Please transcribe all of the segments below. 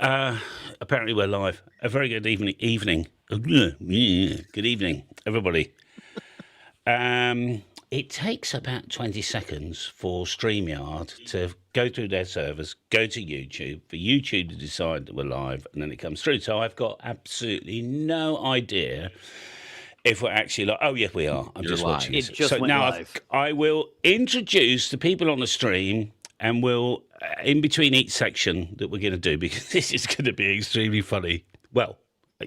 Apparently we're live. A very good evening. Good evening, everybody. It takes about 20 seconds for StreamYard to go through their servers, go to YouTube, for YouTube to decide that we're live, and then it comes through. So I've got absolutely no idea if we're actually live. Oh, yeah, we are. I'm just watching this. It just so went now live. I will introduce the people on the stream, and we'll, in between each section that we're going to do, because this is going to be extremely funny. Well,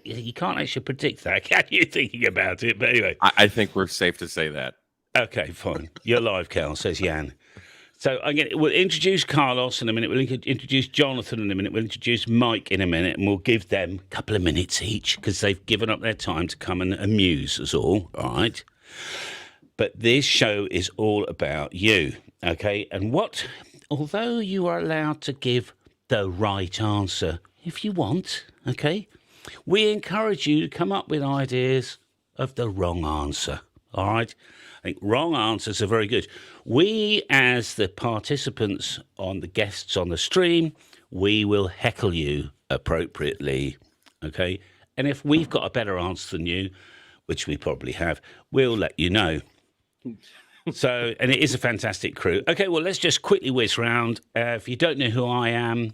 you can't actually predict that, can you, thinking about it? But anyway. I think we're safe to say that. Okay, fine. You're live, Cal, says Jan. So we'll introduce Carlos in a minute. We'll introduce Jonathan in a minute. We'll introduce Mike in a minute, and we'll give them a couple of minutes each because they've given up their time to come and amuse us all right? But this show is all about you, okay? And although you are allowed to give the right answer if you want, okay, we encourage you to come up with ideas of the wrong answer, all right? I think wrong answers are very good. We, as the participants the guests on the stream, we will heckle you appropriately, okay? And if we've got a better answer than you, which we probably have, we'll let you know. So, and it is a fantastic crew. Okay, well, let's just quickly whiz round. If you don't know who I am,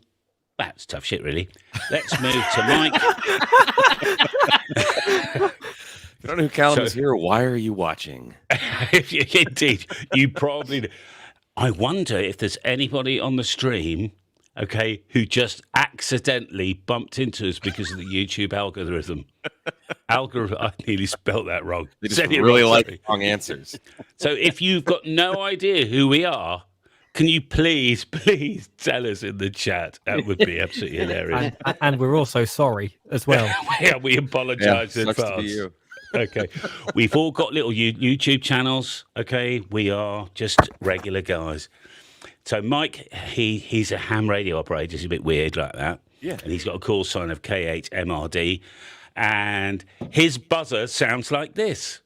that's tough shit, really. Let's move to Mike. If you don't know who Callum is here, why are you watching? Indeed, you probably. I wonder if there's anybody on the stream, okay, who just accidentally bumped into us because of the YouTube algorithm. I nearly spelt that wrong. They just really like wrong answers. So if you've got no idea who we are, can you please tell us in the chat? That would be absolutely hilarious. And we're also sorry as well. Yeah, we apologise in sucks to be advance. you. Okay, we've all got little YouTube channels. Okay, we are just regular guys. So Mike, he's a ham radio operator. He's a bit weird like that. Yeah, and he's got a call sign of K8MRD, and his buzzer sounds like this.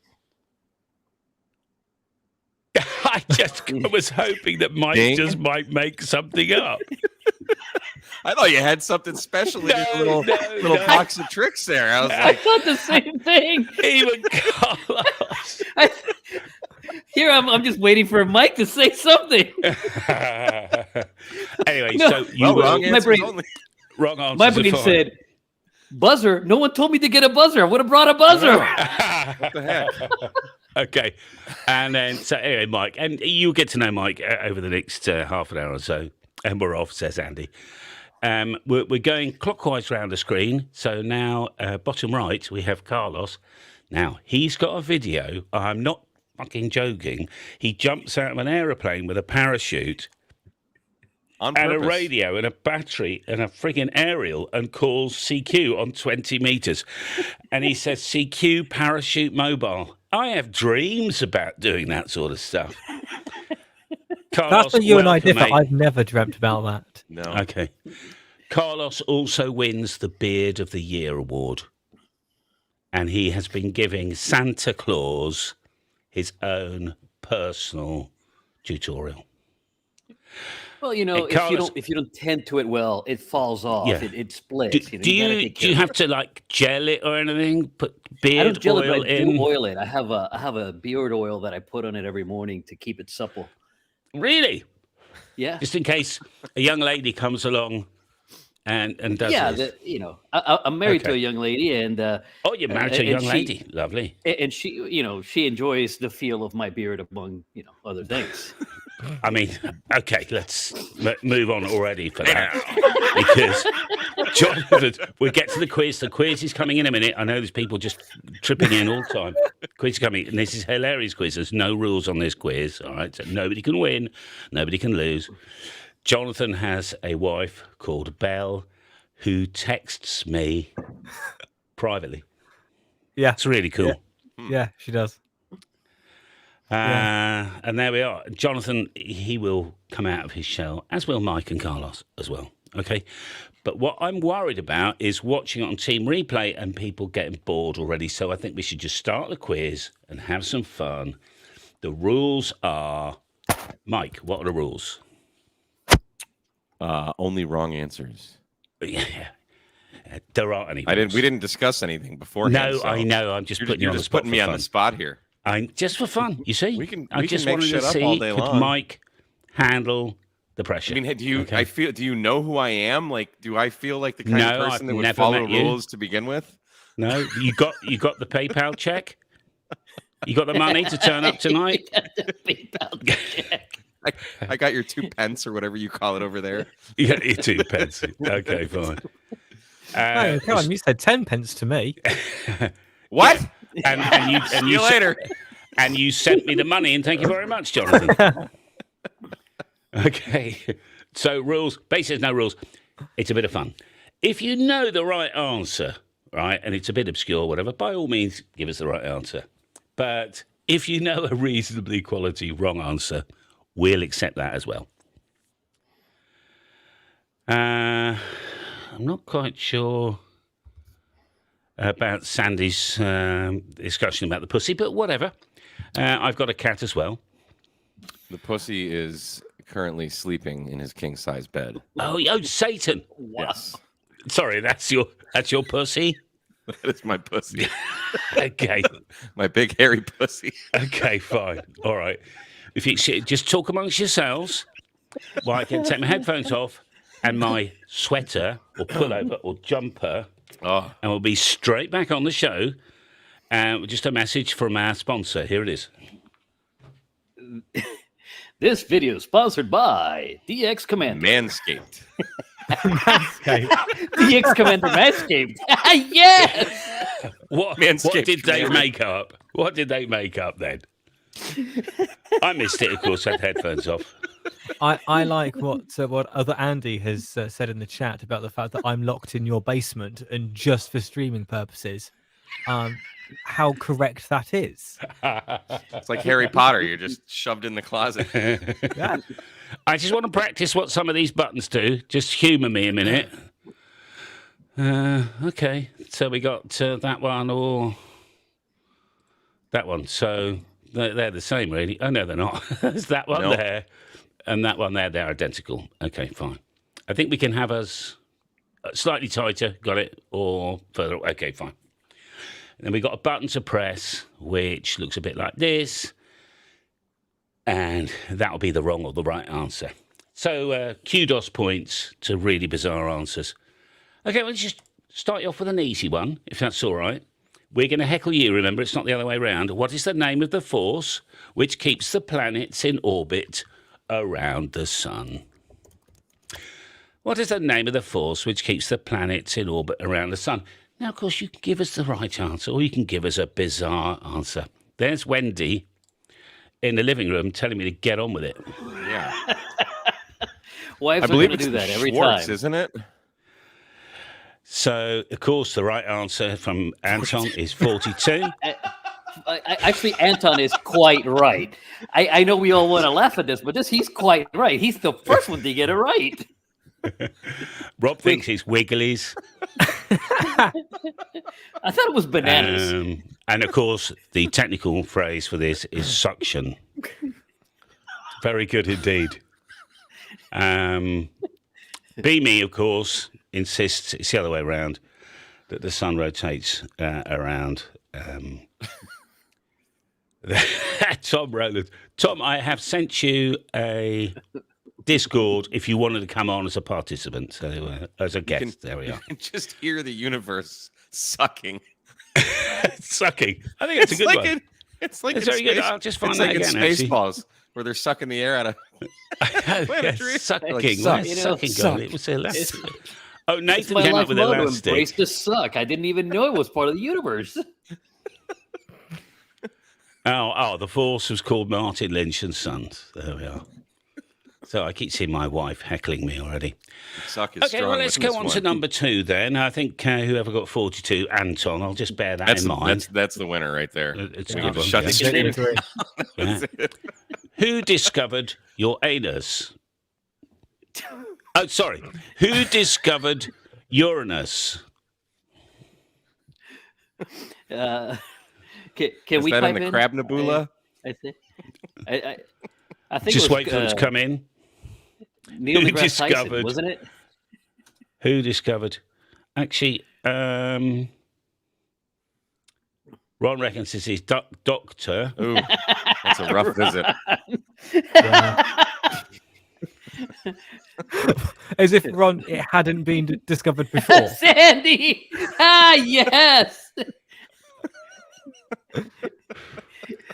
I was hoping that Mike just might make something up. I thought you had something special in your little box of tricks there. I was like, thought the same thing. Even Carlos. Here I'm just waiting for Mike to say something. Anyway, No. so you wrong answers brain- only. wrong answer. My brain said, buzzer. No one told me to get a buzzer. I would have brought a buzzer. What the heck? Okay, and then so anyway, Mike, and you'll get to know Mike over the next half an hour or so, and we're off, says Andy. We're going clockwise round the screen. So now, bottom right, we have Carlos. Now he's got a video. I'm not fucking joking. He jumps out of an aeroplane with a parachute On and purpose. a radio and a battery and a friggin' aerial and calls CQ on 20 meters. And he says, CQ parachute mobile. I have dreams about doing that sort of stuff. Carlos, That's where you and I welcome, differ. mate. I've never dreamt about that. No. Okay. Carlos also wins the Beard of the Year award. And he has been giving Santa Claus his own personal tutorial. Well, you know, Hey, Carlos- if you don't tend to it well, it falls off. Yeah. It splits. Do gotta you take care of have it. to like gel it or anything? Put I beard don't gel it, oil but I in? do oil it. I have a beard oil that I put on it every morning to keep it supple. Really? Yeah. Just in case a young lady comes along and does Yeah, this. I'm married to Okay. a young lady, and Oh, you're married to a and young she- lady. Lovely. and she enjoys the feel of my beard among other things. I mean, okay, let's move on already for that. Because, Jonathan, we'll get to the quiz. The quiz is coming in a minute. I know there's people just tripping in all the time. Quiz is coming, and this is a hilarious quiz. There's no rules on this quiz, all right? So nobody can win, nobody can lose. Jonathan has a wife called Belle who texts me privately. Yeah, It's really cool. yeah, she does. And there we are. Jonathan, he will come out of his shell, as will Mike and Carlos as well. Okay. But what I'm worried about is watching it on Team Replay and people getting bored already. So I think we should just start the quiz and have some fun. The rules are, Mike, what are the rules? Only wrong answers. Yeah. There aren't any. We didn't discuss anything beforehand. No, so I know. I'm just putting you on the spot. Putting me on the spot here. Just for fun. You see, We can I just make wanted shit to up see all day could long. Mike handle the pressure. I mean, do you? Okay. I feel. Do you know who I am? Like, do I feel like the kind No, of person I've that would never follow met you. rules to begin with? No, you got the PayPal check. You got the money to turn up tonight. I got your 2 pence or whatever you call it over there. You got your 2 pence. Okay, fine. No, Callum, you said 10 pence to me. What? And you See you later. And you sent me the money, and thank you very much, Jonathan. Okay. So rules. Basically, there's no rules. It's a bit of fun. If you know the right answer, right, and it's a bit obscure, whatever, by all means, give us the right answer. But if you know a reasonably quality wrong answer, we'll accept that as well. I'm not quite sure about Sandy's discussion about the pussy, but whatever. I've got a cat as well. The pussy is currently sleeping in his king-size bed. Oh, Satan! Yes. Sorry, that's your pussy. That is my pussy. Okay. My big hairy pussy. Okay, fine. All right. If you just talk amongst yourselves, well, I can take my headphones off and my sweater or pullover or jumper, and we'll be straight back on the show. Just a message from our sponsor. Here it is. This video is sponsored by DX Commander. Manscaped. DX Commander Manscaped. Yes! What did they make up? What did they make up then? I missed it, of course, I had headphones off. I like what other Andy has said in the chat about the fact that I'm locked in your basement and just for streaming purposes. How correct that is. It's like Harry Potter. You're just shoved in the closet. Yeah. I just want to practice what some of these buttons do. Just humour me a minute. Okay, so we got that one or that one. So they're the same, really. Oh, no, they're not. There's that one there and that one there. They're identical. Okay, fine. I think we can have us slightly tighter. Got it? Or further. Okay, fine. And then we got a button to press, which looks a bit like this. And that'll be the wrong or the right answer. So kudos points to really bizarre answers. Okay, let's just start you off with an easy one, if that's all right. We're going to heckle you, remember, it's not the other way around. What is the name of the force which keeps the planets in orbit around the sun? What is the name of the force which keeps the planets in orbit around the sun? Now, of course, you can give us the right answer or you can give us a bizarre answer. There's Wendy in the living room telling me to get on with it. Yeah. Wives I are believe going to it's do that every Schwartz, time. isn't it? So, of course, the right answer from Anton is 42. Actually, Anton is quite right. I know we all want to laugh at this, but he's quite right. He's the first one to get it right. Rob thinks it's Wigglies. I thought it was bananas. And, of course, the technical phrase for this is suction. Very good indeed. Beamy, of course, insists it's the other way around, that the sun rotates around. Tom Rowland. Tom, I have sent you a Discord if you wanted to come on as a participant, so as a guest. There we are. You can just hear the universe sucking. Sucking. I think that's a good one. It's like It's in very good. I'll just find it's that like in again, actually. Spaceballs, where they're sucking the air out of. Sucking. Like, Where's suck. sucking Suck. going? It was elastic. Oh, It's Nathan my came life up with motto, elastic. embrace the suck. I didn't even know it was part of the universe. Oh, the force was called Martin Lynch and Sons. There we are. So I keep seeing my wife heckling me already. Suck is Okay, strong well, let's with go this on one. to number 2 then. I think whoever got 42, Anton, I'll just bear that in mind. That's the winner right there. It's a We good one. shut yeah. the stream. Yeah. Who discovered your anus? Oh, sorry. Who discovered Uranus? Can Is we that pipe in the Crab Nebula? I think Just it was, wait for them to come in. Neil Who deGrasse Tyson, discovered- wasn't it? Who discovered? Actually, Ron reckons this is doctor. Ooh, that's a rough visit. Yeah. As if Ron it hadn't been discovered before. Sandy! Ah, yes!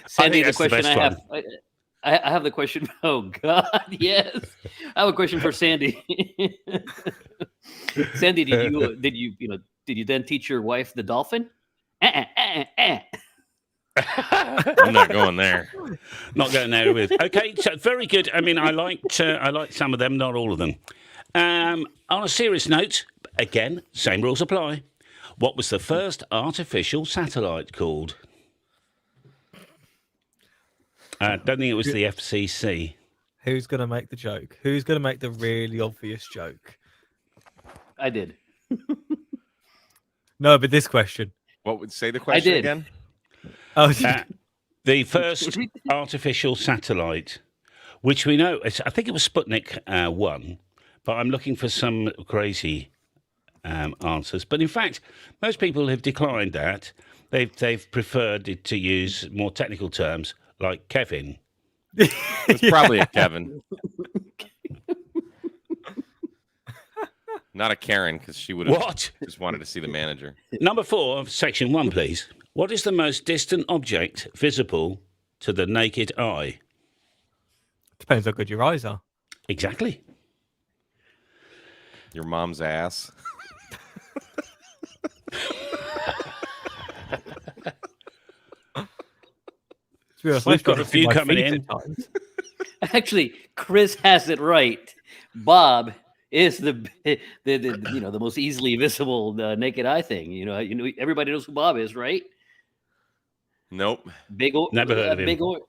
Sandy, the that's the question best I have... I have the question. Oh God, yes. I have a question for Sandy. Sandy, did you then teach your wife the dolphin? I'm not going there. Not going there with. Okay, so very good. I mean, I liked some of them, not all of them. On a serious note, again, same rules apply. What was the first artificial satellite called? I don't think it was the FCC. Who's going to make the joke? Who's going to make the really obvious joke? I did. No, but this question. What would say the question did. again? Oh, The first artificial satellite, which we know, I think it was Sputnik 1, but I'm looking for some crazy answers. But in fact, most people have declined that. They've preferred to use more technical terms like Kevin. It's probably a Kevin. Not a Karen, because she would have just wanted to see the manager. Number 4 of section 1, please. What is the most distant object visible to the naked eye? depends how good your eyes are. Exactly. Your mom's ass. We've got a few coming in. Actually, Chris has it right. Bob is the most easily visible naked eye thing. You know, everybody knows who Bob is, right? Nope. Never heard of him.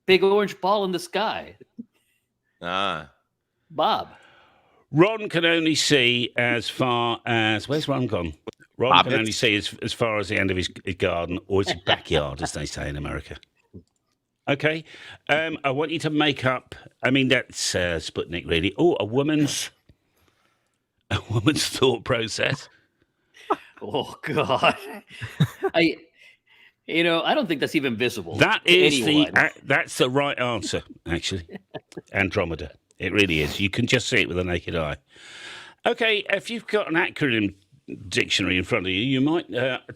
Big orange ball in the sky. Ah. Bob. Ron can only see as far as... Where's Ron gone? Ron can only see as far as the end of his garden, or his backyard, as they say in America. Okay. I want you to make up... I mean, that's Sputnik, really. Oh, a woman's thought process. Oh, God. I don't think that's even visible. That is that's the right answer, actually. Andromeda. It really is. You can just see it with the naked eye. Okay, if you've got an acronym dictionary in front of you, you might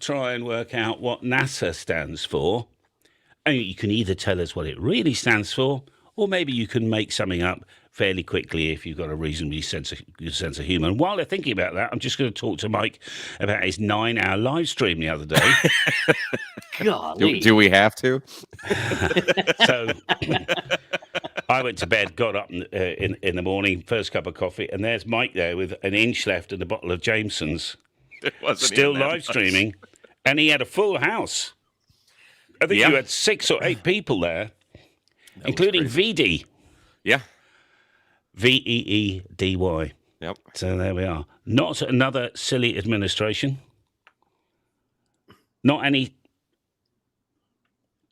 try and work out what NASA stands for. And you can either tell us what it really stands for, or maybe you can make something up fairly quickly if you've got a reasonably good sense of humour. And while they're thinking about that, I'm just going to talk to Mike about his 9-hour live stream the other day. Golly. Do we have to? So I went to bed, got up in the morning, first cup of coffee, and there's Mike there with an inch left and a bottle of Jameson's, still live streaming, and he had a full house. I think you had 6 or 8 people there, including VD. Yeah. VEEDY. Yep. So there we are. Not another silly administration. Not any...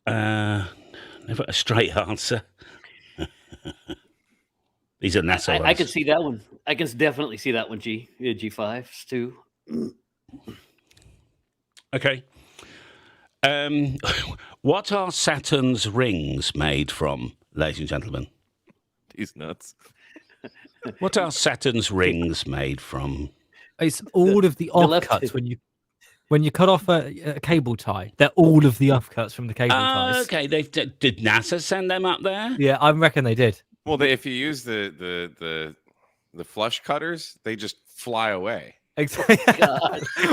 never a straight answer. These are NASA ones. I can see that one. I can definitely see that one, G5s too. Okay. What are Saturn's rings made from, ladies and gentlemen? These nuts. What are Saturn's rings made from? It's all of the offcuts when you cut off a cable tie. They're all of the offcuts from the cable ties. Okay. Did NASA send them up there? Yeah, I reckon they did. Well, if you use the flush cutters, they just fly away. Exactly.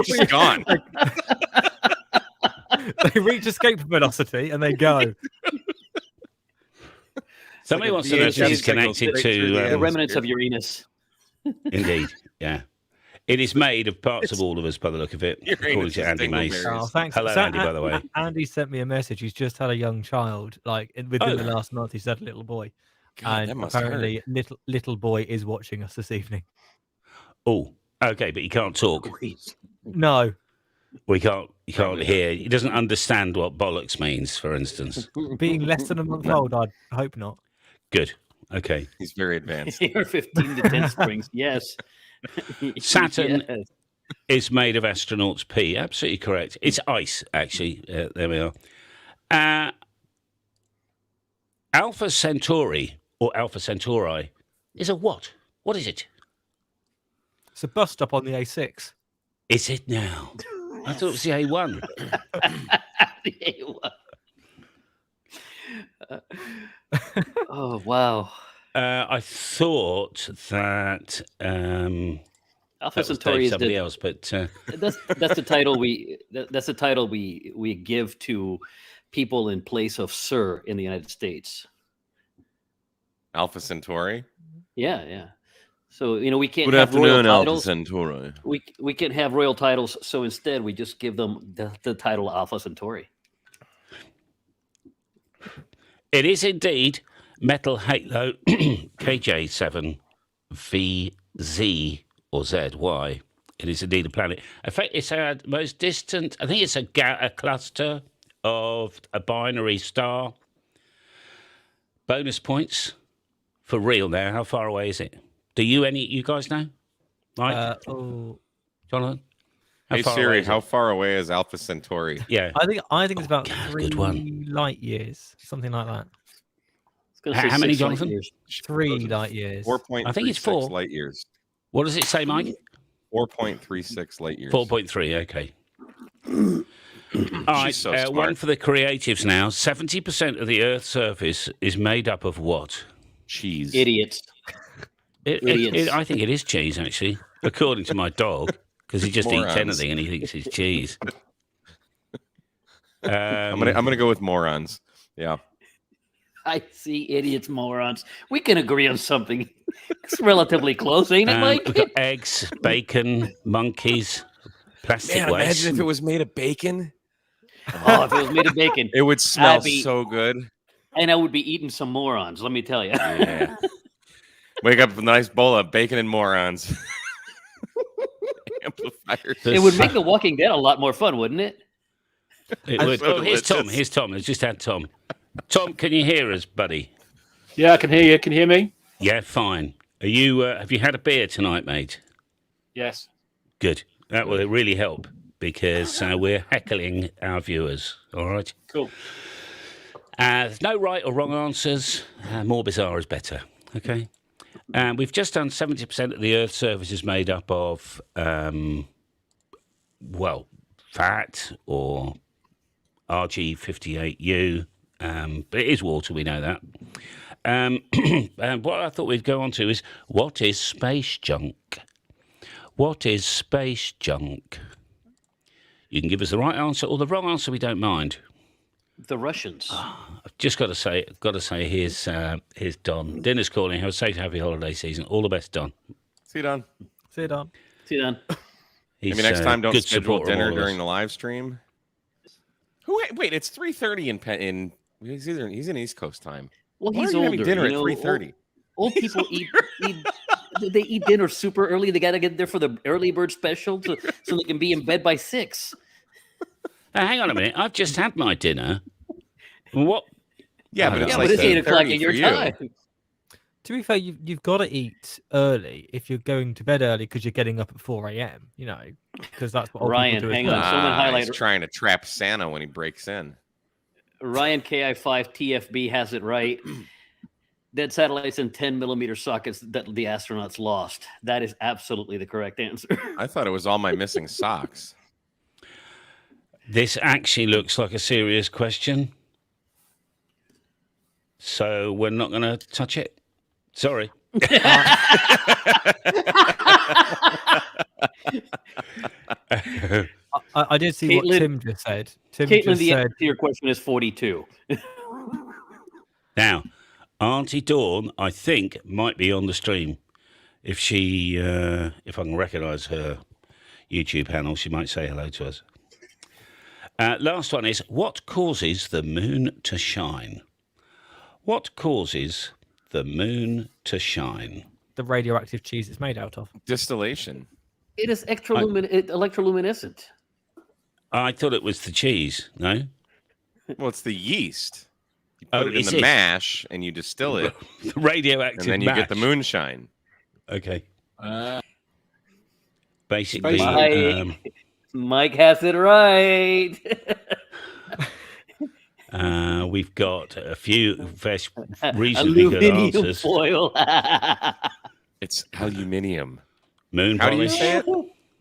Just gone. They reach escape velocity and they go. Somebody wants to know if this is connected to the remnants of Uranus. Indeed, yeah. It is made of parts of all of us, by the look of it, according to Andy Mace. Oh, thanks. Hello, Andy, by the way. Andy sent me a message. He's just had a young child. Like within the last month, he's had a little boy. God, and apparently, little boy is watching us this evening. Oh, okay, but he can't talk. No. He can't hear. He doesn't understand what bollocks means, for instance. Being less than a month old, I hope not. Good. Okay. He's very advanced. Here 15 to 10 springs. Yes. Saturn is made of astronauts' pee. Absolutely correct. It's ice, actually. There we are. Alpha Centauri or Alpha Centauri is a what? What is it? It's a bus stop on the A6. Is it now? I thought it was the A1. Oh wow! I thought that Alpha that was Centauri is somebody the, else, but that's the title that's the title we give to people in place of Sir in the United States. Alpha Centauri. Yeah. So we can't Good have royal afternoon, Alpha titles. Centauri. We can't have royal titles, so instead we just give them the title Alpha Centauri. it is indeed Metal Halo KJ7VZ or ZY. It is indeed a planet. In fact, it's our most distant. I think it's a cluster of a binary star. Bonus points for real now. How far away is it? Do you guys know? Mike? Jonathan? Hey Siri, how far away is Alpha Centauri? Yeah. I think it's about God, 3 good one. light years, something like that. It's gonna say How many, 6 light Jonathan? years. 3 light years. 4.36 I think it's 4. light years. What does it say, Mike? 4.36 light years. 4.3, okay. All right, so one smart. for the creatives now. 70% of the Earth's surface is made up of what? Cheese. Idiots. Idiots. I think it is cheese, actually, according to my dog, because he just eats Morons. anything and he thinks it's cheese. I'm gonna go with morons. Yeah. I see idiots, morons. We can agree on something. It's relatively close, ain't it, Mike? we've got eggs, bacon, monkeys, plastic Man, waste. imagine if it was made of bacon. Oh, if it was made of bacon, It would smell I'd be- so good. and I would be eating some morons. Let me tell you. Yeah. Wake up with a nice bowl of bacon and morons. Amplifiers. It would make The Walking Dead a lot more fun, wouldn't it? It would. so Oh, here's Tom. delicious. Here's Tom. Let's just add Tom. Tom, can you hear us, buddy? Yeah, I can hear you. Can you hear me? Yeah, fine. Are you? Have you had a beer tonight, mate? Yes. Good. That will really help because we're heckling our viewers. All right. Cool. There's no right or wrong answers. More bizarre is better. Okay. We've just done 70% of the Earth's surface is made up of, fat or RG58U. But it is water, we know that. And what I thought we'd go on to is, what is space junk? What is space junk? You can give us the right answer or the wrong answer, we don't mind. The Russians. I've just got to say, here's Don. Dinner's calling. Have a safe, happy holiday season. All the best, Don. See you, Don. See you, Don. See you then. He's, Maybe next time don't good schedule supporter of dinner all of us. during the live stream. Wait, it's 3:30 in he's in East Coast time. Well, Why he's are you older. having dinner you know, at 3:30? Old people eat they eat dinner super early. They got to get there for the early bird special so they can be in bed by 6. Now, hang on a minute. I've just had my dinner. What? Yeah, but it's Yeah, like but it's 8 o'clock 8:30 in your for you. time. To be fair, you've got to eat early if you're going to bed early because you're getting up at 4 a.m. You know, because that's what old Ryan, people do. hang as on. well. Someone He's highlight- trying to trap Santa when he breaks in. Ryan KI5 TFB has it right. Dead satellites in 10 millimeter sockets that the astronauts lost. That is absolutely the correct answer. I thought it was all my missing socks. This actually looks like a serious question. So we're not going to touch it. Sorry. I did see what Caitlin- Tim just said. Tim Caitlin, just the said, answer to your question is 42. Now, Auntie Dawn, I think, might be on the stream. If she, if I can recognise her YouTube panel, she might say hello to us. Last one is, what causes the moon to shine? What causes the moon to shine? the radioactive cheese it's made out of. Distillation. It is electroluminescent. I thought it was the cheese, no? Well, it's the yeast. You Oh, put it in is the it? mash and you distill it, The radioactive and then you get the mash. moonshine. Okay. Basically, Mike has it right. we've got a few reasonably good Aluminium answers. foil. It's aluminium. Moon How do you polish. say it?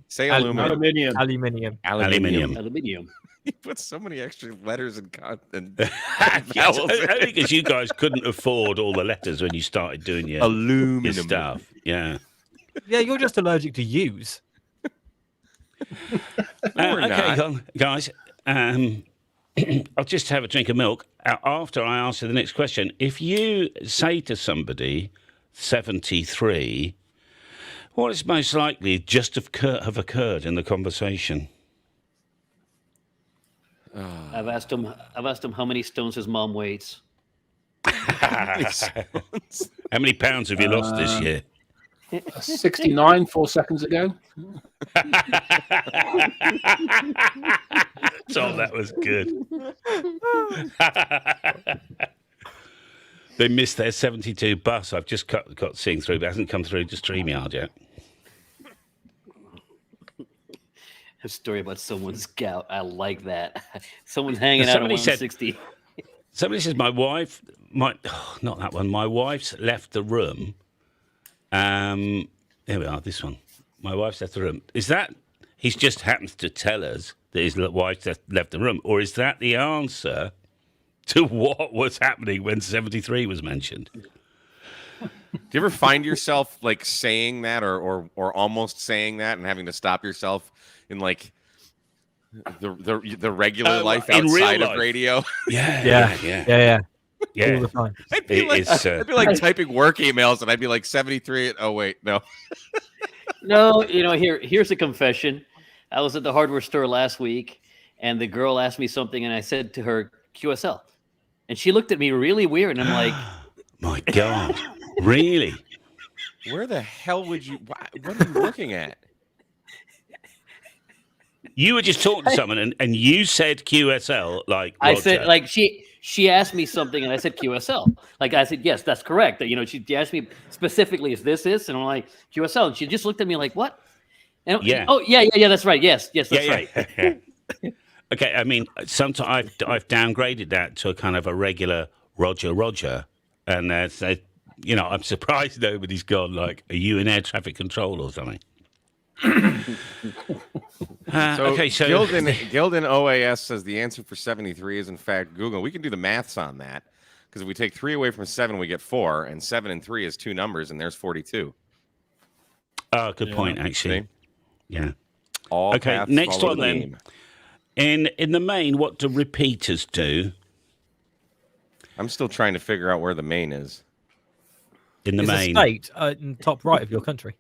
Say aluminum. Aluminium. Aluminium. Aluminium. Aluminium. You put so many extra letters and Yes, only because you guys couldn't afford all the letters when you started doing your aluminum stuff. Yeah. Yeah, you're just allergic to use. Okay, guys. I'll just have a drink of milk after I answer the next question. If you say to somebody 73, what is most likely just have occurred in the conversation? I've asked him how many stones his mom weighs. How many pounds have you lost this year? 69 4 seconds ago. So that was good. They missed their 72 bus. I've just got seeing through, but it hasn't come through to StreamYard yet. A story about someone's gout. I like that. Someone's hanging out at 160. Somebody says, my wife, not that one. My wife's left the room. Here we are, this one. My wife's left the room. Is that, he's just happens to tell us that his wife's left the room, or is that the answer to what was happening when 73 was mentioned? Do you ever find yourself like saying that or almost saying that and having to stop yourself in like the regular life outside of radio? Yeah. All the time. I'd be like typing work emails and I'd be like 73. Oh wait, no. No, here's a confession. I was at the hardware store last week, and the girl asked me something, and I said to her QSL, and she looked at me really weird, and I'm like, my God, really? Where the hell would you? What are you looking at? You were just talking to someone, and you said QSL, like Roger. I said, like she asked me something, and I said QSL. Like I said, yes, that's correct. She asked me specifically, is this? And I'm like QSL, and she just looked at me like, what? And, yeah. Oh yeah, that's right. Yes, that's right. Okay, I mean, sometimes I've downgraded that to a kind of a regular Roger, and I'm surprised nobody's gone like, are you in air traffic control or something? Gildan OAS says the answer for 73 is in fact Google. We can do the maths on that because if we take 3 away from 7, we get 4, and 7 and 3 is 2 numbers, and there's 42. Oh, good point, actually. See? Yeah. Okay, next one then. In the main, what do repeaters do? I'm still trying to figure out where the main is. In the main. A state in the top right of your country.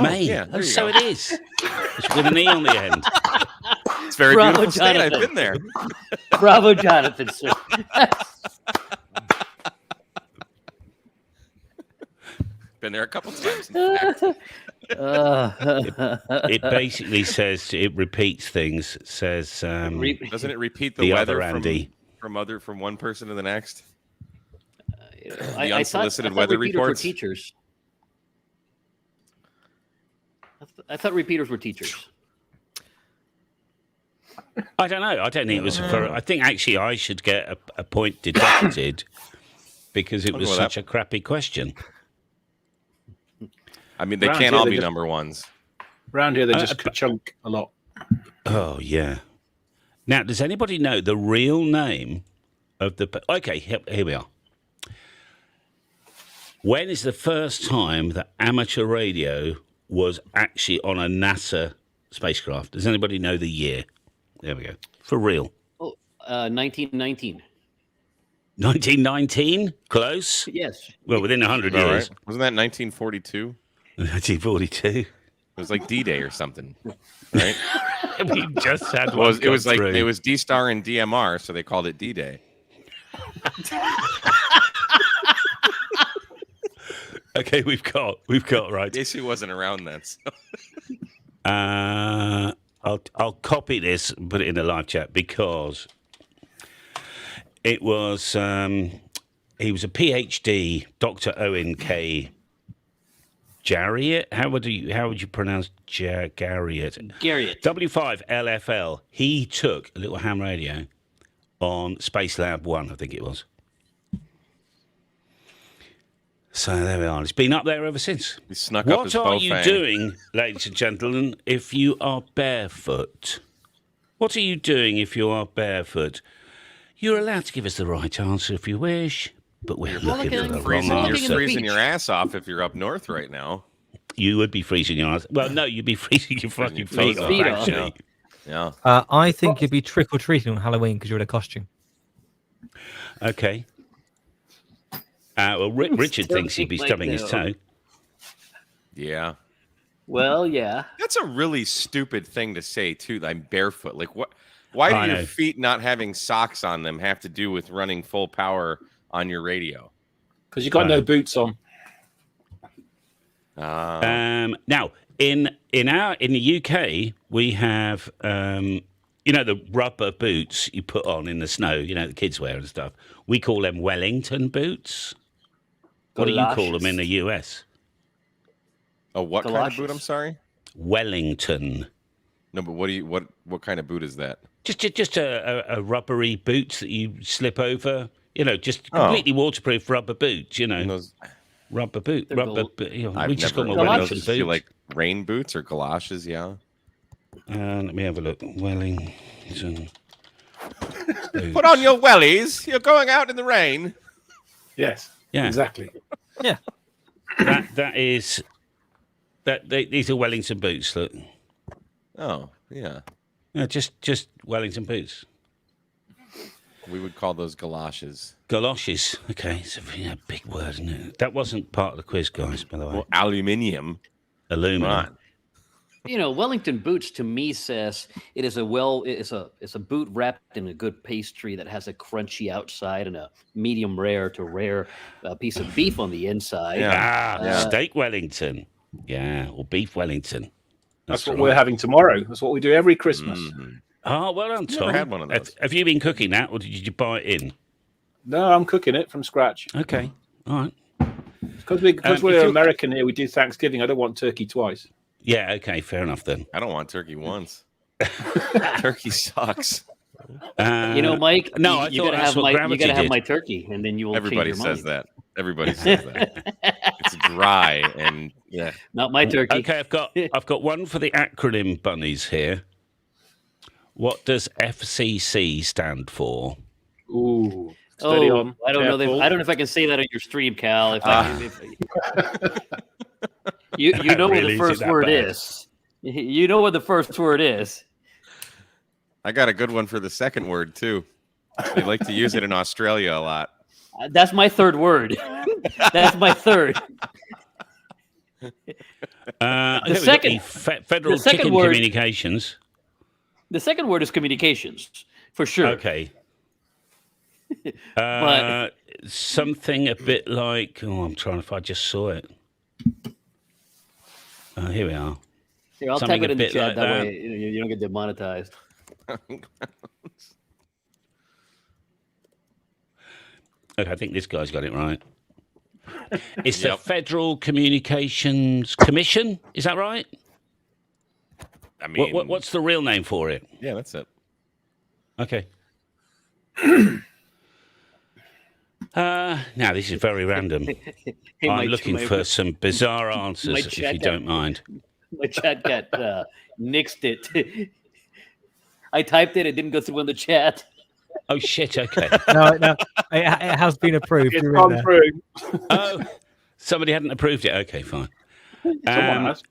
Maine. Yeah, So it is. It's with an E on the end. It's very Bravo, beautiful state. Jonathan. I've been there. Bravo, Jonathan, sir. Been there a couple times. In fact. It basically says, it repeats things. It says, Doesn't it repeat the the weather other Andy. from one person to the next? The unsolicited I thought weather repeaters reports? were teachers. I thought repeaters were teachers. I don't know. I don't think it was I think actually I should get a point deducted because it was such a crappy question. I mean, they Around can't here, all they be just- number ones. Around here, they just chunk a lot. Oh, yeah. Now, does anybody know the real name of the... Okay, here we are. When is the first time that amateur radio was actually on a NASA spacecraft? Does anybody know the year? There we go. For real. 1919. 1919? Close? Yes. Well, within 100 All years. right. Wasn't that 1942? 1942. It was like D-Day or something, right? We just had It was, one it was come like through. it was D-Star and DMR, so they called it D-Day. Okay, we've got right. JC wasn't around then. So. I'll copy this and put it in the live chat because it was he was a PhD, Dr. Owen K. Jarriet? How would you pronounce Garriet? Garriet. W5LFL. He took a little ham radio on Space Lab 1, I think it was. So there we are. It's been up there ever since. He snuck up his What are you fang. doing, ladies and gentlemen, if you are barefoot? What are you doing if you are barefoot? You're allowed to give us the right answer if you wish, but we're looking at the wrong Freezing, you're answer. freezing your ass off if you're up north right now. You would be freezing your ass. Well, no, you'd be freezing your fucking feet off, feet off. actually. Yeah. I think you'd be trick or treating on Halloween because you're in a costume. Okay. Well, Richard thinks he'd be stubbing his toe. Yeah. Well, yeah. That's a really stupid thing to say too. I'm barefoot. Like what? Why I do know. your feet not having socks on them have to do with running full power on your radio? Because you've got no boots on. Now, in the UK, we have the rubber boots you put on in the snow. The kids wear and stuff. We call them Wellington boots. What do you call them in the US? A what kind of boot? I'm sorry. Wellington. No, but what kind of boot is that? Just a rubbery boot that you slip over. Just completely waterproof rubber boots. Those, Rubber boot. They're Rubber. We just call them Wellington those. boots. You like rain boots or galoshes? Yeah. Let me have a look. Wellington. Put on your wellies. You're going out in the rain. Yes. Yeah. Exactly. Yeah. These are Wellington boots. Look. Oh, yeah. Yeah, just Wellington boots. We would call those galoshes. Galoshes. Okay, it's a big word, isn't it? That wasn't part of the quiz, guys, by the way. Well, aluminium. Aluminum. Wellington boots to me says it is it's a boot wrapped in a good pastry that has a crunchy outside and a medium rare to rare piece of beef on the inside. Yeah. Steak Wellington. Yeah, or beef Wellington. That's what we're having tomorrow. That's what we do every Christmas. Mm-hmm. Oh, well done, Tom. Never had one of those. Have you been cooking that, or did you buy it in? No, I'm cooking it from scratch. Okay, all right. Because we're American here, we do Thanksgiving. I don't want turkey twice. Yeah, okay, fair enough then. I don't want turkey once. Turkey sucks. Mike. No, you gotta have did. my turkey, and then you will. Everybody change your says mind. that. Everybody says that. It's dry and yeah. Not my turkey. Okay, I've got one for the acronym bunnies here. What does FCC stand for? Ooh, steady on. I don't Careful. I don't know if I can say that on your stream, Cal. You know what Really, the first word is. You know what the first word is. I got a good one for the second word too. They like to use it in Australia a lot. That's my third word. That's my third. The second- Federal the second Chicken word- Communications. The second word is communications, for sure. Okay. But- Something a bit like, I'm trying if I just saw it. Here we are. Here, I'll Something type it a in the bit chat. like That that. way you don't get demonetized. Okay, I think this guy's got it right. It's the Yep. Federal Communications Commission. Is that right? I mean, What's the real name for it? yeah, that's it. Okay. Now, this is very random. Hey, I'm looking for some bizarre answers, if chat you got- don't mind. My chat got nixed it. I typed it. It didn't go through in the chat. Oh, shit, okay. No, it has been approved. It's You're in gone there. through. Oh, somebody hadn't approved it. Okay, fine. Someone has.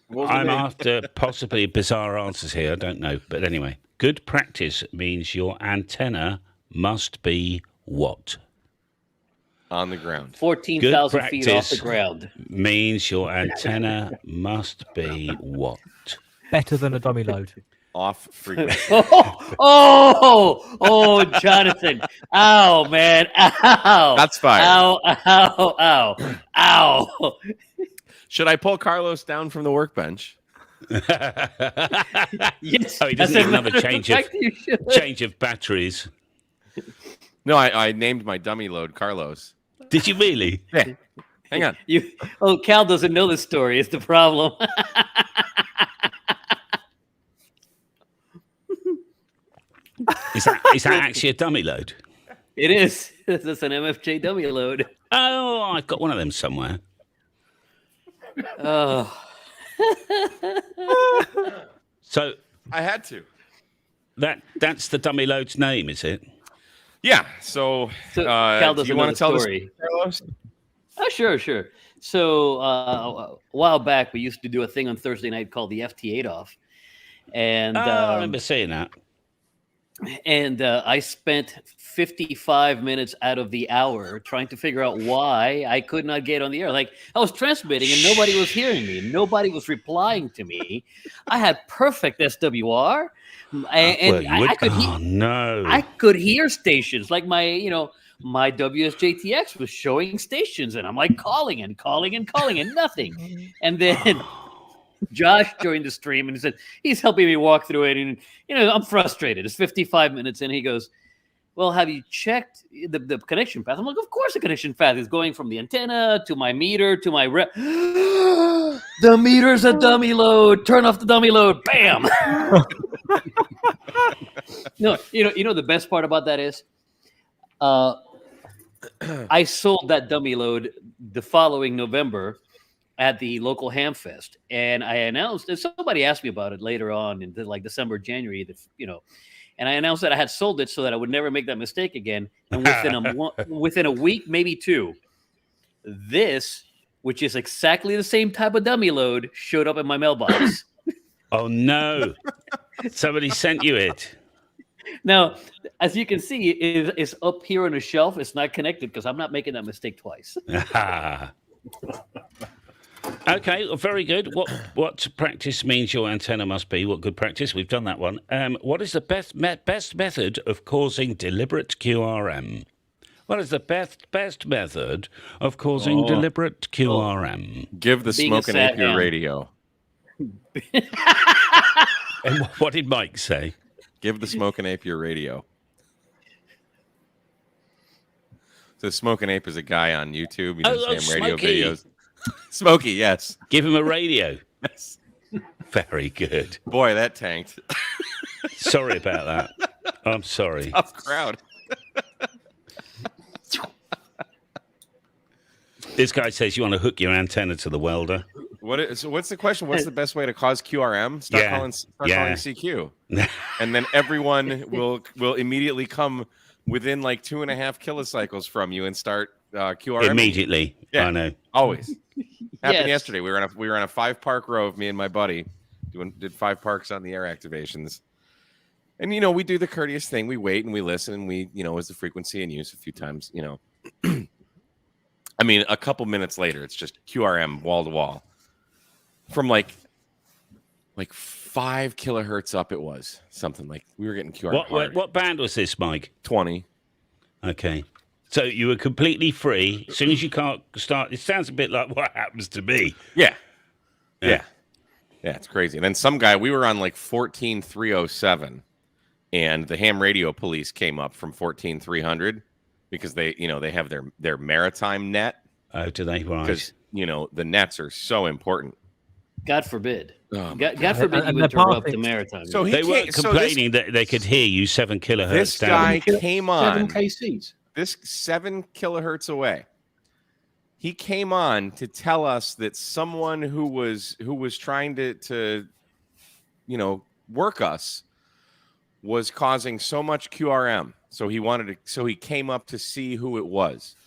Wasn't I'm me. after possibly bizarre answers here. I don't know. But anyway, good practice means your antenna must be what? On the ground. 14,000 feet off practice. the ground. Means your antenna must be what? Better than a dummy load. Off frequency. Oh, Jonathan. Ow, man. Ow. That's fine. Ow. Should I pull Carlos down from the workbench? Yes. Oh, he doesn't As a need another matter of change fact, you should. change of batteries. No, I named my dummy load Carlos. Did you really? Yeah. Hang on. Cal doesn't know the story. It's the problem. Is that actually a dummy load? It is. That's an MFJ dummy load. Oh, I've got one of them somewhere. Oh. So I had to. That's the dummy load's name, is it? Yeah. So Cal do doesn't you know want the to tell the story. story, Carlos? Oh, sure. So a while back, we used to do a thing on Thursday night called the FT8 off, and I remember seeing that. And I spent 55 minutes out of the hour trying to figure out why I could not get on the air. Like, I was transmitting and nobody was hearing me. Nobody was replying to me. I had perfect SWR. I could hear stations. Like my WSJTX was showing stations. And I'm like calling and nothing. And then Josh joined the stream and he said he's helping me walk through it, and I'm frustrated. It's 55 minutes, and he goes, "Well, have you checked the connection path?" I'm like, "Of course, the connection path is going from the antenna to my meter to my rep." The meter's a dummy load. Turn off the dummy load. Bam. No, the best part about that is, I sold that dummy load the following November at the local ham fest, and I announced, and somebody asked me about it later on in like December, January, and I announced that I had sold it so that I would never make that mistake again. And within a week, maybe two, this, which is exactly the same type of dummy load, showed up in my mailbox. Oh no! Somebody sent you it. Now, as you can see, it's up here on a shelf. It's not connected because I'm not making that mistake twice. Okay, well, very good. What practice means your antenna must be? What good practice? We've done that one. What is the best method of causing deliberate QRM? What is the best method of causing deliberate QRM? Give the smoke and Napier radio. And what did Mike say? Give the smoke and Napier radio. So Smoke and Ape is a guy on YouTube. He does radio videos. Smokey, yes. Give him a radio. Yes. Very good. Boy, that tanked. Sorry about that. I'm sorry. Tough crowd. This guy says you want to hook your antenna to the welder. So what's the question? What's the best way to cause QRM? Start calling CQ. And then everyone will immediately come within like 2.5 kilocycles from you and start QRM immediately. Yeah, I know. Always. Happened yesterday. We were on a 5-park row, me and my buddy did 5 parks on the air activations. And we do the courteous thing. We wait and we listen, and we as the frequency in use a few times, I mean, a couple minutes later, it's just QRM wall to wall. From like 5 kilohertz up, it was something like we were getting QRM. What band was this, Mike? 20. Okay. So you were completely free. As soon as you can't start, it sounds a bit like what happens to me. Yeah, it's crazy. And then some guy, we were on like 14,307, and the ham radio police came up from 14,300 because they have their maritime net. Oh, do they? Right. Because the nets are so important. God forbid. God forbid you interrupt the maritime. So they were complaining that they could hear you 7 kilohertz. This guy came on 7 kcs. This 7 kilohertz away. He came on to tell us that someone who was trying to work us was causing so much QRM. So he came up to see who it was.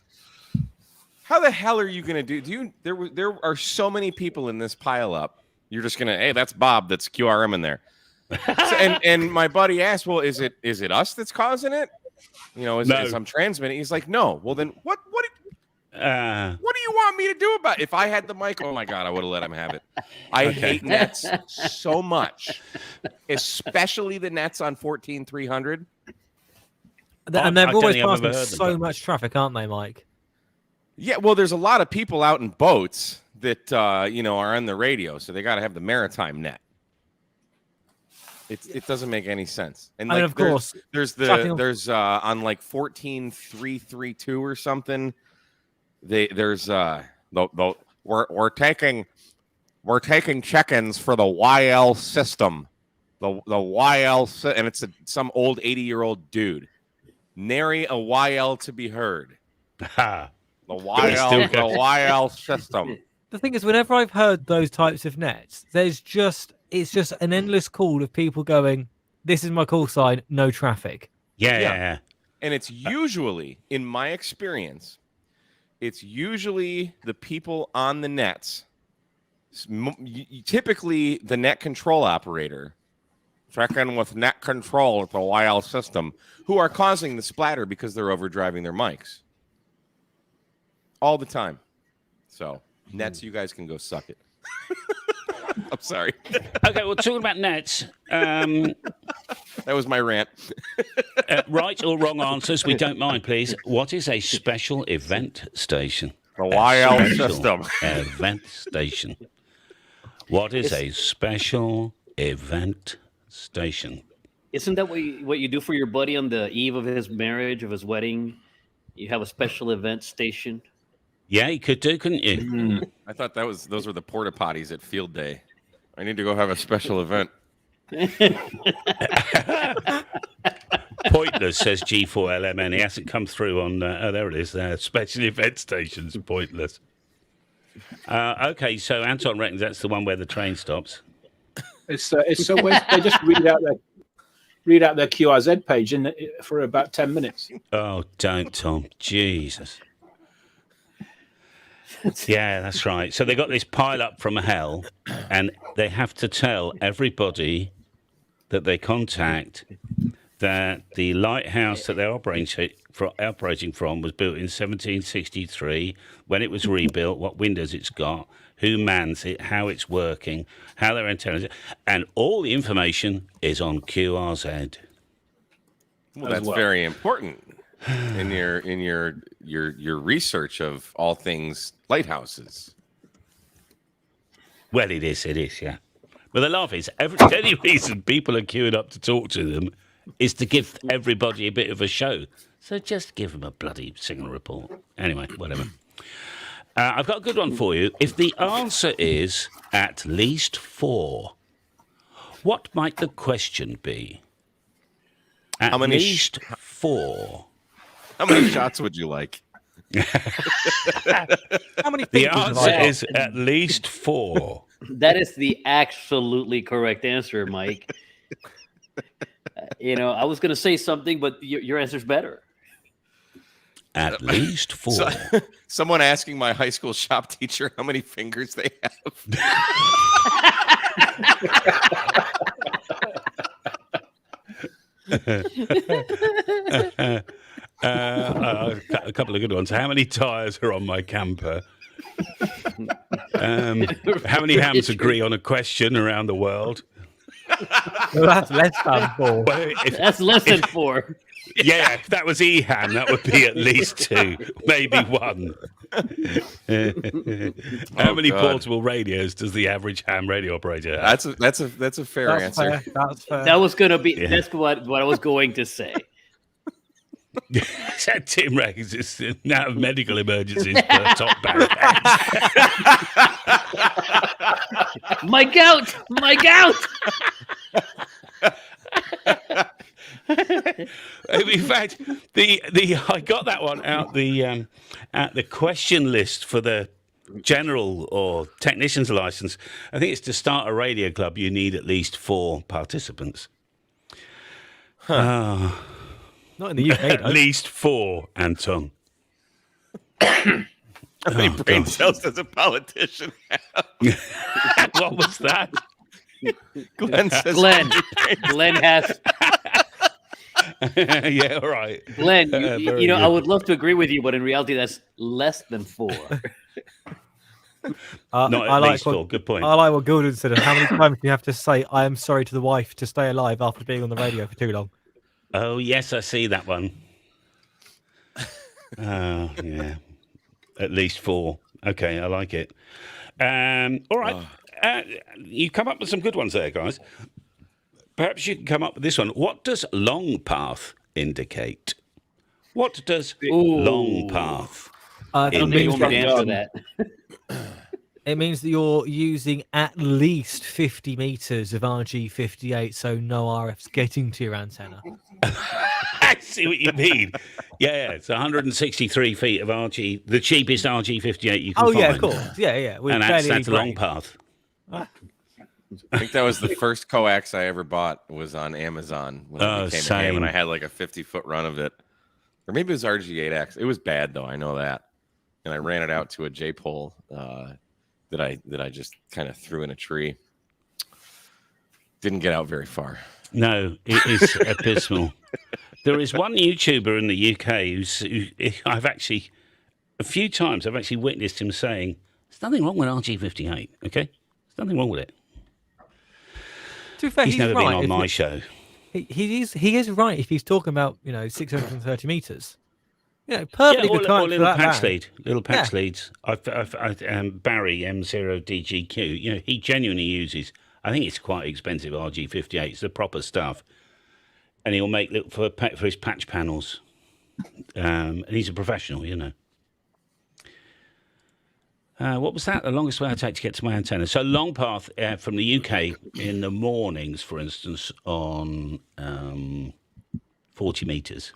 How the hell are you going to do? There are so many people in this pile up. You're just going to, hey, that's Bob. That's QRM in there. and my buddy asked, well, is it us that's causing it? Is I'm transmitting? He's like, no. Well, then what do you want me to do about it? If I had the mic, oh my God, I would have let him have it. I hate nets so much, especially the nets on 14,300. And they're always passing so much traffic, aren't they, Mike? Yeah, well, there's a lot of people out in boats that are on the radio, so they got to have the maritime net. It doesn't make any sense. And of course, there's on like 14,332 or something. There's We're taking check-ins for the YL system. The YL, and it's some old 80-year-old dude. Nary a YL to be heard. The YL system. The thing is, whenever I've heard those types of nets, it's just an endless call of people going, "This is my call sign, no traffic." Yeah. And it's usually, in my experience, it's usually the people on the nets, typically the net control operator, check in with net control at the YL system, who are causing the splatter because they're overdriving their mics. All the time. So, nets, you guys can go suck it. I'm sorry. Okay, well, talking about nets. That was my rant. Right or wrong answers, we don't mind, please. What is a special event station? The YL system. Event station. What is a special event station? Isn't that what you do for your buddy on the eve of his marriage, of his wedding? You have a special event station. Yeah, you could do, couldn't you? I thought those were the porta potties at field day. I need to go have a special event. Pointless, says G4LMN. He hasn't come through on. There it is. Special event stations. Pointless. Okay, so Anton reckons that's the one where the train stops. It's somewhere they just read out their QRZ page for about 10 minutes. Oh, don't, Tom. Jesus. Yeah, that's right. So they got this pile up from hell, and they have to tell everybody that they contact that the lighthouse that they're operating from was built in 1763, when it was rebuilt, what windows it's got, who mans it, how it's working, how their antennas, and all the information is on QRZ. Well, that's very important in your research of all things lighthouses. Well, it is, yeah. But the laugh is, the only reason people are queuing up to talk to them is to give everybody a bit of a show. So just give them a bloody signal report. Anyway, whatever. I've got a good one for you. If the answer is at least 4, what might the question be? At How many least 4. How many shots would you like? How many? The answer is at least 4. That is the absolutely correct answer, Mike. I was going to say something, but your answer's better. At least 4. Someone asking my high school shop teacher how many fingers they have. A couple of good ones. How many tyres are on my camper? How many hams agree on a question around the world? Well, that's less than 4. Well, That's less than 4. Yeah, if that was EHAM, that would be at least 2, maybe 1. How many portable radios does the average ham radio operator have? That's a fair answer. That's fair. That was going to be. Yeah. That's what I was going to say. Tim Rex is now medical emergencies per top band. My gout! In fact, I got that one out at the question list for the general or technician's license. I think it's to start a radio club, you need at least 4 participants. Not in the UK, At least 4, Anton. How many brain cells does a politician have? What was that? Glenn says Glenn has. Yeah, all right. Glenn, I would love to agree with you, but in reality, that's less than 4. Not at least 4. Good point. I like what Gordon said. How many times do you have to say, "I am sorry" to the wife to stay alive after being on the radio for too long? Oh, yes, I see that one. Oh, yeah. At least 4. Okay, I like it. All right. You come up with some good ones there, guys. Perhaps you can come up with this one. What does long path indicate? What does long path I don't think you want me to answer that. It means that you're using at least 50 meters of RG58, so no RF's getting to your antenna. I see what you mean. Yeah, it's 163 feet of RG, the cheapest RG58 you can find. Oh, yeah, of course. Yeah. And that's a long path. I think that was the first coax I ever bought was on Amazon when it became a ham, and I had like a 50-foot run of it. Or maybe it was RG8X. It was bad, though. I know that. And I ran it out to a J-pole that I just kind of threw in a tree. Didn't get out very far. No, it is abysmal. There is one YouTuber in the UK I've actually, a few times, I've actually witnessed him saying, there's nothing wrong with RG58, okay? There's nothing wrong with it. To be fair, he's never right. been on my show. He is right if he's talking about 630 meters. Perfectly good time little for patch that lead, little patch leads. Barry M0DGQ. He genuinely uses. I think it's quite expensive RG58. It's the proper stuff, and he'll make for his patch panels. And he's a professional, What was that? The longest way I take to get to my antenna. So long path from the UK in the mornings, for instance, on 40 meters.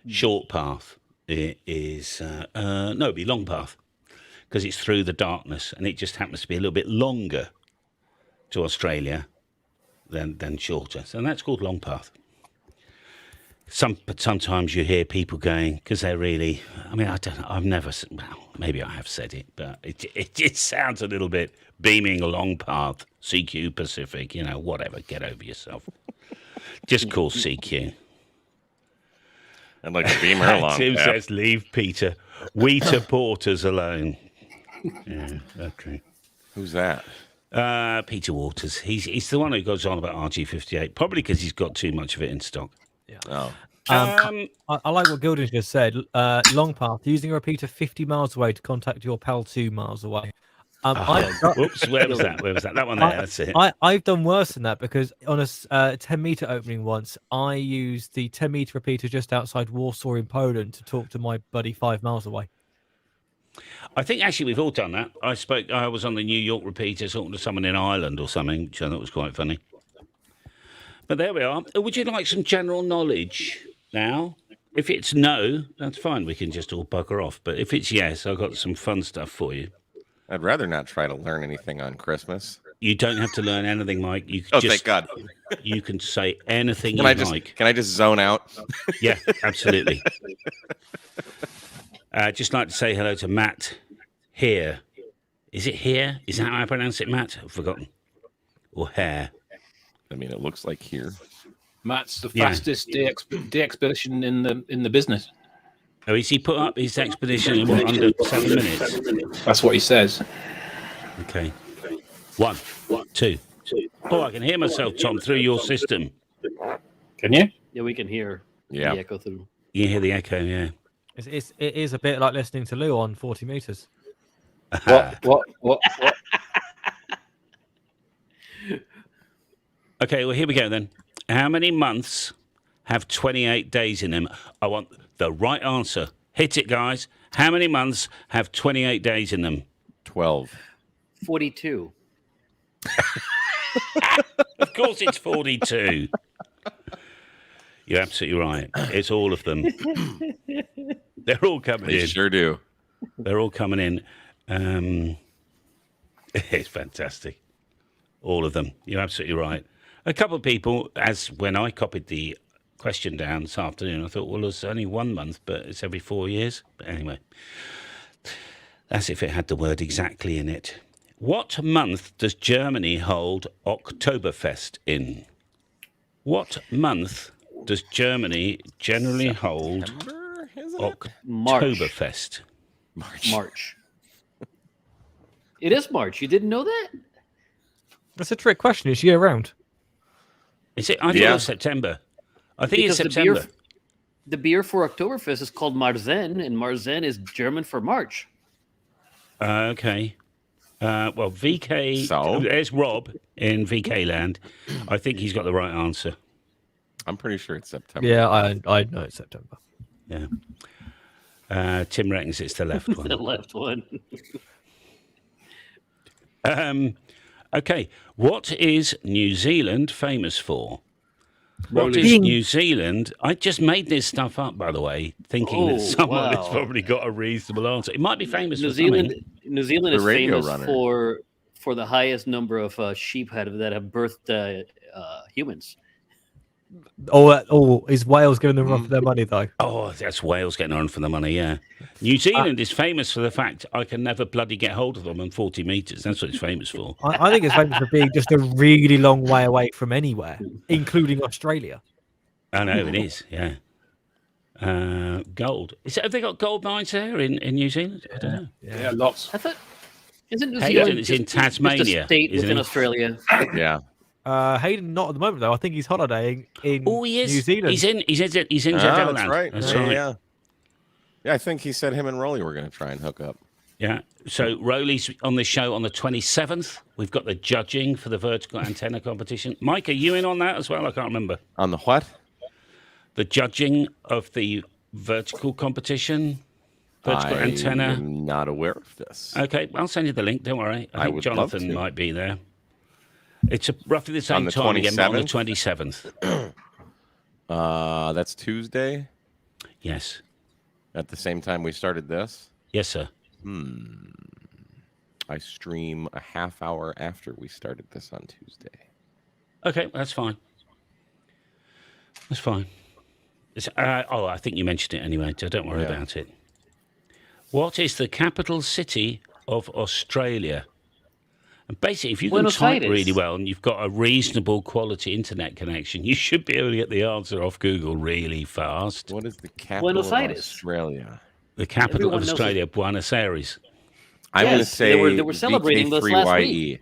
Short path is it'd be long path because it's through the darkness, and it just happens to be a little bit longer to Australia than shorter. So that's called long path. But sometimes you hear people going, because they're really, I mean, I don't know, I've never, well, maybe I have said it, but it sounds a little bit beaming a long path, CQ Pacific, whatever, get over yourself. Just call CQ. I'd like to beam her along. Tim says, leave Peter. Wheater Porters alone. Yeah, okay. Who's that? Peter Waters. He's the one who goes on about RG58, probably because he's got too much of it in stock. Yeah. Oh. I like what Gildan just said. Long path, using a repeater 50 miles away to contact your pal 2 miles away. Whoops, where was that? That one there, that's it. I've done worse than that because on a 10-meter opening once, I used the 10-meter repeater just outside Warsaw in Poland to talk to my buddy 5 miles away. I think actually we've all done that. I was on the New York repeater talking to someone in Ireland or something, which I thought was quite funny. But there we are. Would you like some general knowledge now? If it's no, that's fine. We can just all bugger off. But if it's yes, I've got some fun stuff for you. I'd rather not try to learn anything on Christmas. You don't have to learn anything, Mike. Thank God. You can say anything you like. Can I just zone out? Yeah, absolutely. Just like to say hello to Matt here. Is it here? Is that how I pronounce it, Matt? I've forgotten. Or hair? I mean, it looks like here. Matt's the fastest de-expedition in the business. Oh, is he put up his expedition in under 7 minutes? That's what he says. Okay. 1, 2. Oh, I can hear myself, Tom, through your system. Can you? Yeah, we can hear the echo through. You hear the echo, yeah. It is a bit like listening to Lou on 40 meters. What? Okay, well, here we go then. How many months have 28 days in them? I want the right answer. Hit it, guys. How many months have 28 days in them? 12. 42. Of course it's 42. You're absolutely right. It's all of them. They're all coming in. They sure do. They're all coming in. It's fantastic. All of them. You're absolutely right. A couple of people, as when I copied the question down this afternoon, I thought, well, it's only 1 month, but it's every 4 years. But anyway, that's if it had the word exactly in it. What month does Germany hold Oktoberfest in? What month does Germany generally hold Oktoberfest? March. It is March. You didn't know that? That's a trick question. It's year round. Is it? I thought it was September. I think it's September. The beer for Oktoberfest is called Marzen, and Marzen is German for March. Okay. Well, VK. So? There's Rob in VK land. I think he's got the right answer. I'm pretty sure it's September. Yeah, I know it's September. Yeah. Tim reckons it's the left one. The left one. Okay, what is New Zealand famous for? What Rolling. is New Zealand? I just made this stuff up, by the way, thinking that someone has probably got a reasonable answer. It might be famous New for Zealand. something. New Zealand The is radio famous runner. for the highest number of sheep that have birthed humans. Oh, is Wales giving them run for their money though? Oh, that's Wales getting on for the money, yeah. New Zealand is famous for the fact I can never bloody get hold of them on 40 metres. That's what it's famous for. I think it's famous for being just a really long way away from anywhere, including Australia. I know, it is, yeah. Gold. Have they got gold mines there in New Zealand? I don't know. Yeah, lots. I thought isn't New Hayden Zealand is in just a Tasmania, state isn't within he? Australia? Yeah. Hayden, not at the moment though. I think he's holidaying in Oh, he is. New Zealand. He's in That's Land. right. That's yeah, right. Yeah. Yeah, I think he said him and Rolly were going to try and hook up. Yeah. So Rowley's on the show on the 27th. We've got the judging for the vertical antenna competition. Mike, are you in on that as well? I can't remember. On the what? The judging of the vertical competition, vertical antenna. I'm not aware of this. Okay, I'll send you the link. Don't worry. I think would love Jonathan to. might be there. It's roughly the same On the time again, but on the 27th? 27th. That's Tuesday Yes. at the same time we started this. Yes, sir. I stream a half hour after we started this on Tuesday. Okay, that's fine. That's fine. I think you mentioned it anyway, so don't worry about it. What is the capital city of Australia? And basically, if you can Buenos type Aires. really well and you've got a reasonable quality internet connection, you should be able to get the answer off Google really fast. What is the capital Buenos of Aires. Australia? The capital Everyone of knows Australia, Buenos Aires. I'm going to Yes, say they were celebrating this last VK3YE.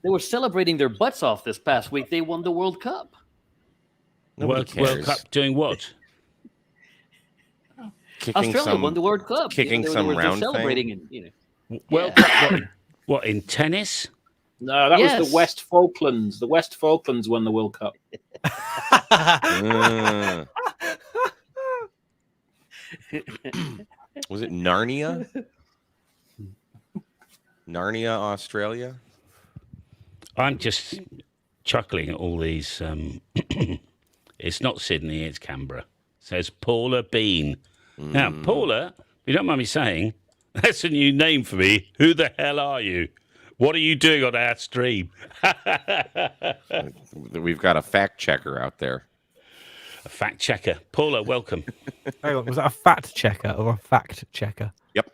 They were celebrating their butts off this past week. They won the World Cup. Nobody World cares. Cup doing what? Kicking Australia won the World Cup. kicking they some were round celebrating, thing? and World Cup, what, in tennis? No, that was Yes. the West Falklands. The West Falklands won the World Cup. Was it Narnia? Narnia, Australia? I'm just chuckling at all these. It's not Sydney, it's Canberra. Says Paula Bean. Now, Paula, if you don't mind me saying, that's a new name for me. Who the hell are you? What are you doing on our stream? We've got a fact checker out there. A fact checker. Paula, welcome. Hang on, was that a fact checker or a fact checker? Yep.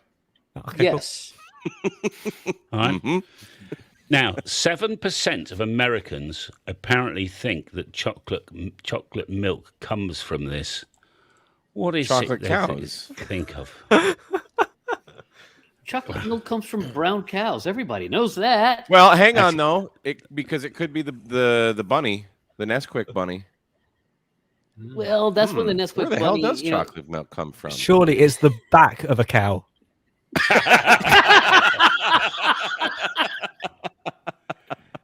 Okay, yes, All right. Mhm. Now, 7% of Americans apparently think that chocolate milk comes from this. What is Chocolate it cows. they think of? chocolate milk comes from brown cows. Everybody knows that. Well, hang on though, because it could be the bunny, the Nesquik bunny. Well, that's where the Nesquik Where the bunny. hell does you know, chocolate milk come from? Surely it's the back of a cow.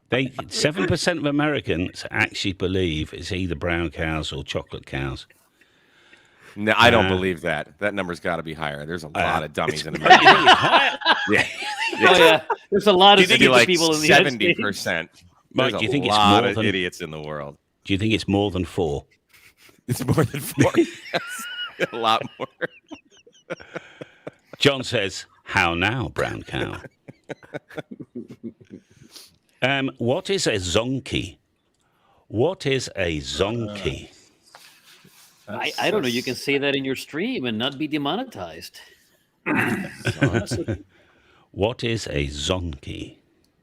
They 7% of Americans actually believe it's either brown cows or chocolate cows. No, I don't believe that. That number's got to be higher. There's a lot of dummies in You America. think it's higher? Yeah, Oh yeah, there's a lot of it'd be stupid like people in the United States. 70%. Mike, There's do you think a it's lot more of than- idiots in the world? Do you think it's more than 4? It's more than 4. Yes. A lot more. John says, "How now, brown cow?" What is a zonky? What is a zonky? I don't know. You can say that in your stream and not be demonetized. What is a zonky?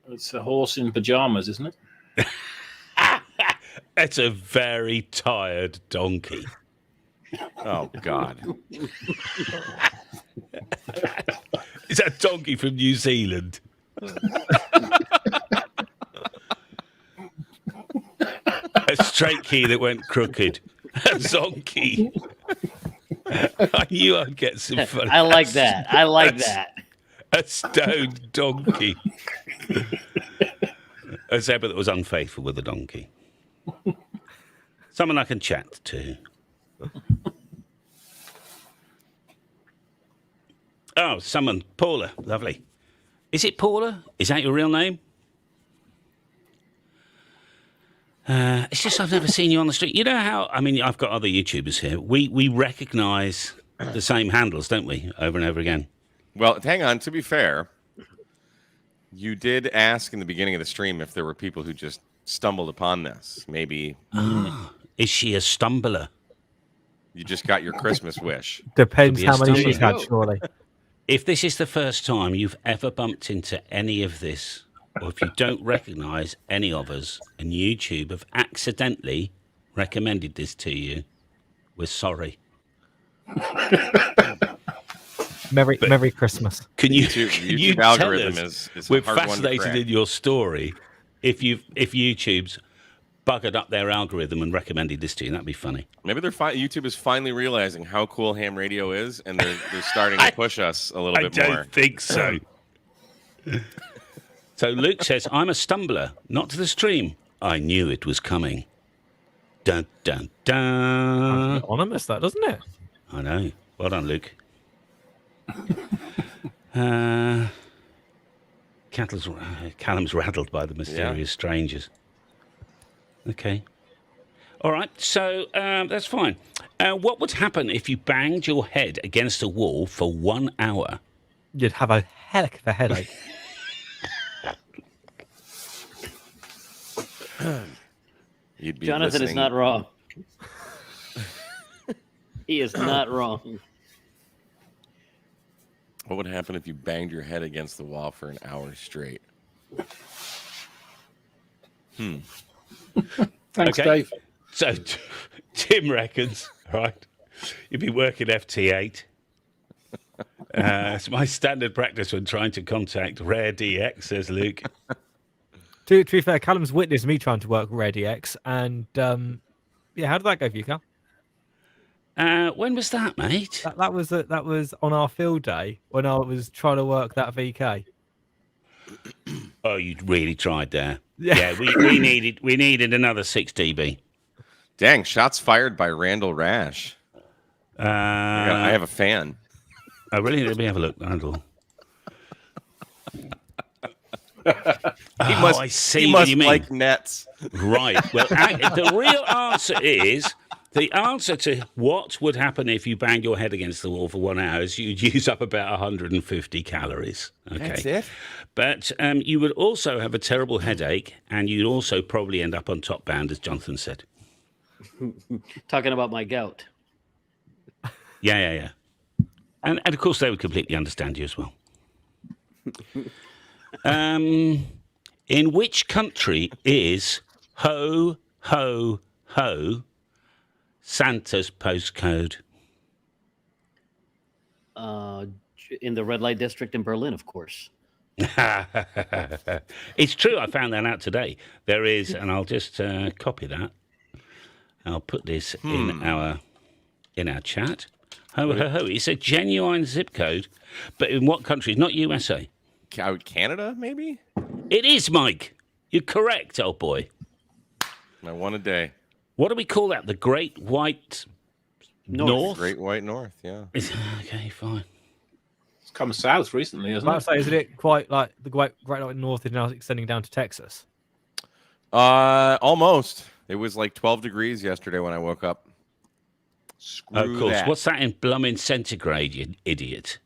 It's a horse in pajamas, isn't it? It's a very tired donkey. Oh God. Is that donkey from New Zealand? A straight key that went crooked. A zonky. I knew I'd get some fun. I like that. I like that. A stoned donkey. A zebra that was unfaithful with a donkey. Someone I can chat to. Oh, someone. Paula, lovely. Is it Paula? Is that your real name? It's just I've never seen you on the street. You know how, I mean, I've got other YouTubers here. We recognise the same handles, don't we, over and over again? Well, hang on. To be fair, you did ask in the beginning of the stream if there were people who just stumbled upon this. Maybe Is she a stumbler? you just got your Christmas wish. Depends Could be a how many stumbler. she's had, surely. If this is the first time you've ever bumped into any of this, or if you don't recognise any of us, and YouTube have accidentally recommended this to you, we're sorry. Merry Christmas. Can you, YouTube tell algorithm us, is a we're hard one to fascinated crack. in your story. If YouTube's buggered up their algorithm and recommended this to you, that'd be funny. Maybe YouTube is finally realizing how cool ham radio is, and they're starting to push us a little bit more. I don't think so. So Luke says, I'm a stumbler, not to the stream. I knew it was coming. Dun, dun, dun. Anonymous, that, doesn't it? I know. Well done, Luke. Callum's rattled by the mysterious strangers. Okay. All right. So that's fine. What would happen if you banged your head against a wall for 1 hour? You'd have a heck of a headache. You'd be Jonathan is listening. not wrong. He is not wrong. What would happen if you banged your head against the wall for an hour straight? Thanks, Okay. Dave. So Tim reckons, right, you'd be working FT8. It's my standard practice when trying to contact Rare DX, says Luke. To be fair, Callum's witnessed me trying to work Rare DX, and yeah, how did that go for you, Cal? When was that, mate? That was on our field day when I was trying to work that VK. Oh, you really tried there. Yeah. Yeah, we needed another 6 dB. Dang, shots fired by Randall Rash. I have a fan. Oh, really? Let me have a look, Randall. I see He what must you mean. like nets. Right. Well, the real answer is the answer to what would happen if you banged your head against the wall for 1 hour is you'd use up about 150 calories. Okay. That's it? But you would also have a terrible headache, and you'd also probably end up on top bound, as Jonathan said. Talking about my gout. Yeah. And of course, they would completely understand you as well. In which country is ho, ho, ho Santa's postcode? In the red light district in Berlin, of course. It's true. I found that out today. There is, and I'll just copy that. I'll put this in our chat. Ho, ho, ho. It's a genuine zip code, but in what country? Not USA. Canada, maybe? It is, Mike. You're correct, old boy. My one a day. What do we call that? The Great White North? Great White North, yeah. Okay, fine. It's come south recently, I hasn't was about it? to say, isn't it quite like the Great North is now extending down to Texas? Almost. It was like 12 degrees yesterday when I woke up. Screw Of course. that. What's that in blooming centigrade, you idiot?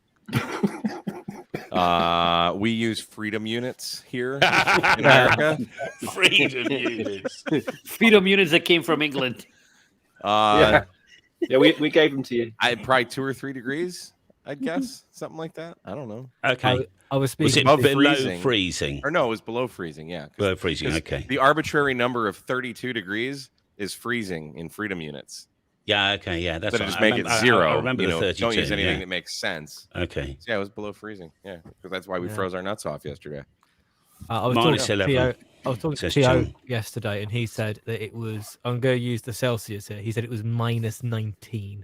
We use freedom units here in America. Freedom units. Freedom units that came from England. Yeah, we gave them to you. Probably 2 or 3 degrees, I'd guess. Something like that. I don't know. Okay. I was Was speaking. it above below freezing? freezing? Or no, it was below freezing, yeah. 'Cause- Below freezing, 'cause okay. The arbitrary number of 32 degrees is freezing in freedom units. Yeah, okay, yeah. That's So to right. just I make remember- it zero. I remember the 32. Don't use anything yeah. that makes sense. Okay. So yeah, it was below freezing. Yeah, because that's why we froze our nuts off yesterday. I was Minus talking to 11, Theo, I was talking to says Theo John. yesterday, and he said that it was. I'm going to use the Celsius here. He said it was minus 19.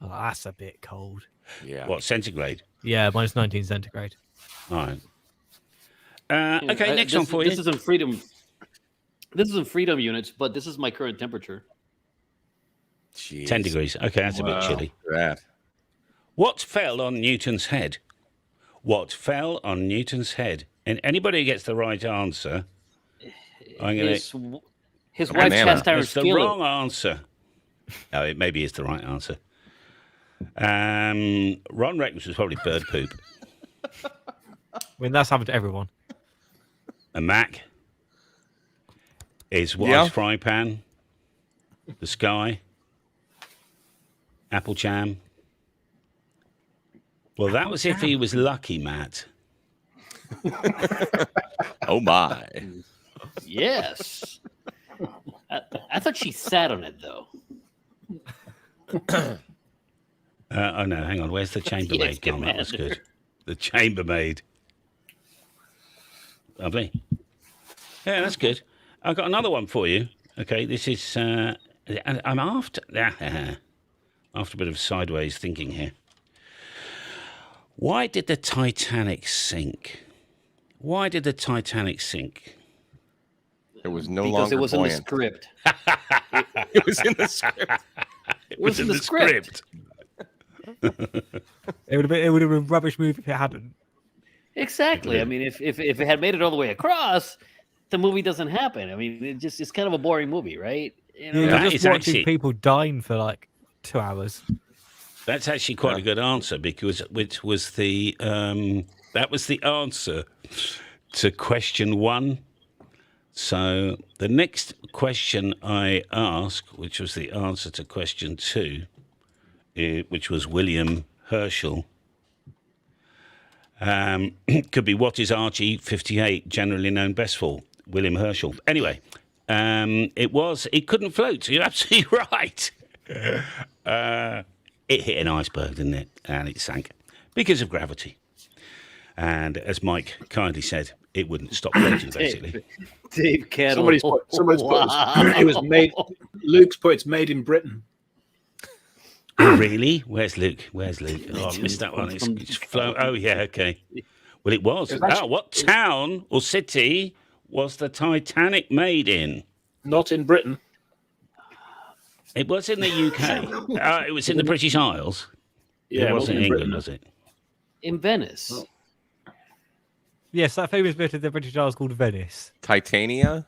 Oh, that's a bit cold. Yeah. What, centigrade? Yeah, minus 19 centigrade. All right. Okay, next one for you. This isn't freedom. This isn't freedom units, but this is my current temperature. Jeez. 10 degrees. Okay, that's a bit chilly. That. What fell on Newton's head? What fell on Newton's head? And anybody who gets the right answer, I'm going to... His wife's Banana. cast iron That's the skillet. wrong answer. Oh, it maybe is the right answer. Ron reckons was probably bird poop. I mean, that's happened to everyone. A Mac is wife's Yeah. frying pan. The sky. Apple jam. Well, that was if he was lucky, Matt. Oh my! Yes. I thought she sat on it though. Oh no, hang on. Where's the chambermaid Yes, gone? That was Commander. good. The chambermaid. Lovely. Yeah, that's good. I've got another one for you. Okay, this is. I'm after a bit of sideways thinking here. Why did the Titanic sink? Why did the Titanic sink? It was no Because longer it was in the buoyant. script. It was in the script. It was in the script. It would have been a rubbish movie if it hadn't. Exactly. I mean, if it had made it all the way across, the movie doesn't happen. I mean, it's kind of a boring movie, right? You know? You're that just is watching actually- people dying for like 2 hours. That's actually quite a good answer because which was the that was the answer to question 1. So the next question I ask, which was the answer to question 2, which was William Herschel, could be what is RG58 generally known best for? William Herschel. Anyway, it couldn't float. You're absolutely right. It hit an iceberg, didn't it? And it sank because of gravity. And as Mike kindly said, it wouldn't stop floating, basically. Dave Kettle. Somebody's put it was made. Luke's put it's made in Britain. Really? Where's Luke? Oh, I missed that one. It's flown. Oh, yeah, okay. Well, it was. What town or city was the Titanic made in? Not in Britain. It was in the UK. It was in the British Isles. Yeah, It wasn't in England, Britain. was it? In Venice. Oh. Yes, that famous bit of the British Isles called Venice. Titania.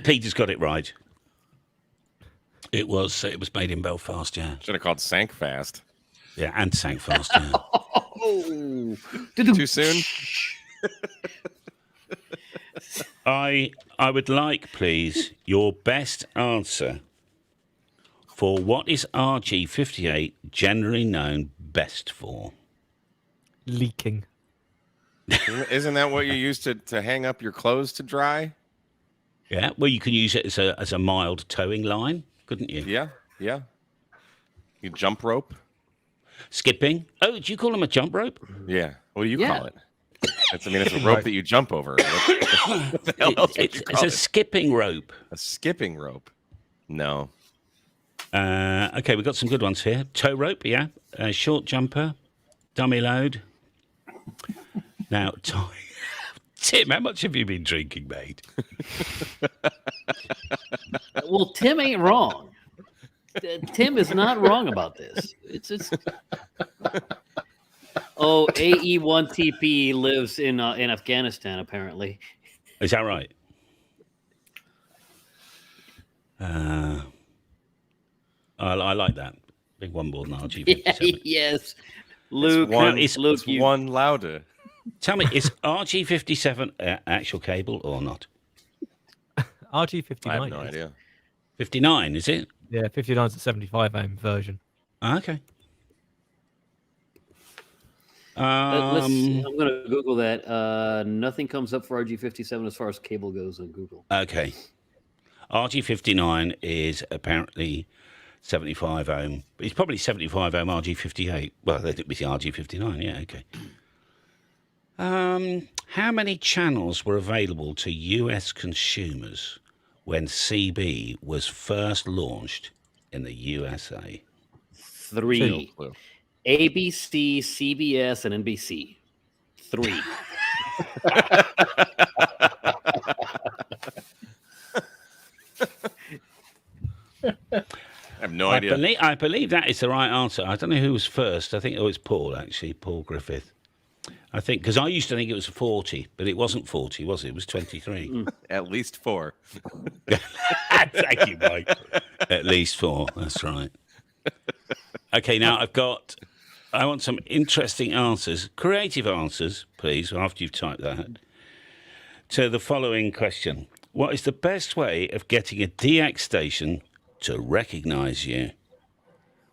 Peter's got it right. It was made in Belfast, yeah. Should have called Sank Fast. Yeah, and sank fast, yeah. Oh. Too soon? I would like, please, your best answer for what is RG58 generally known best for? Leaking. Isn't that what you use to hang up your clothes to dry? Yeah, well, you can use it as a mild towing line, couldn't you? Yeah, yeah. You jump rope? Skipping. Oh, do you call them a jump rope? Yeah. What do you Yeah. call it? It's a rope that you jump over. What the hell else would you It's call a it? skipping rope. A skipping rope. No. Okay, we've got some good ones here. Tow rope, yeah. Short jumper. Dummy load. Now, Tim, how much have you been drinking, mate? Well, Tim ain't wrong. Tim is not wrong about this. It's AE1TP lives in Afghanistan apparently. Is that right? I like that. Big one more than RG57. Yes, Luke. It's Luke, you- one louder. Tell me, is RG57 actual cable or not? RG59. I have no is. idea. 59, is it? Yeah, 59's a 75 ohm version. Okay. I'm going to Google that. Nothing comes up for RG57 as far as cable goes on Google. Okay. RG59 is apparently 75 ohm. It's probably 75 ohm RG58. Well, that would be the RG59. Yeah, okay. How many channels were available to US consumers when CB was first launched in the USA? 3. Clue. ABC, CBS, and NBC. 3. I have no I idea. I believe that is the right answer. I don't know who was first. I think it was Paul, actually, Paul Griffith. I think, because I used to think it was 40, but it wasn't 40, was it? It was 23. At least 4. Thank you, Mike. At least 4. That's right. Okay, now I want some interesting answers, creative answers, please, after you've typed that, to the following question. What is the best way of getting a DX station to recognise you?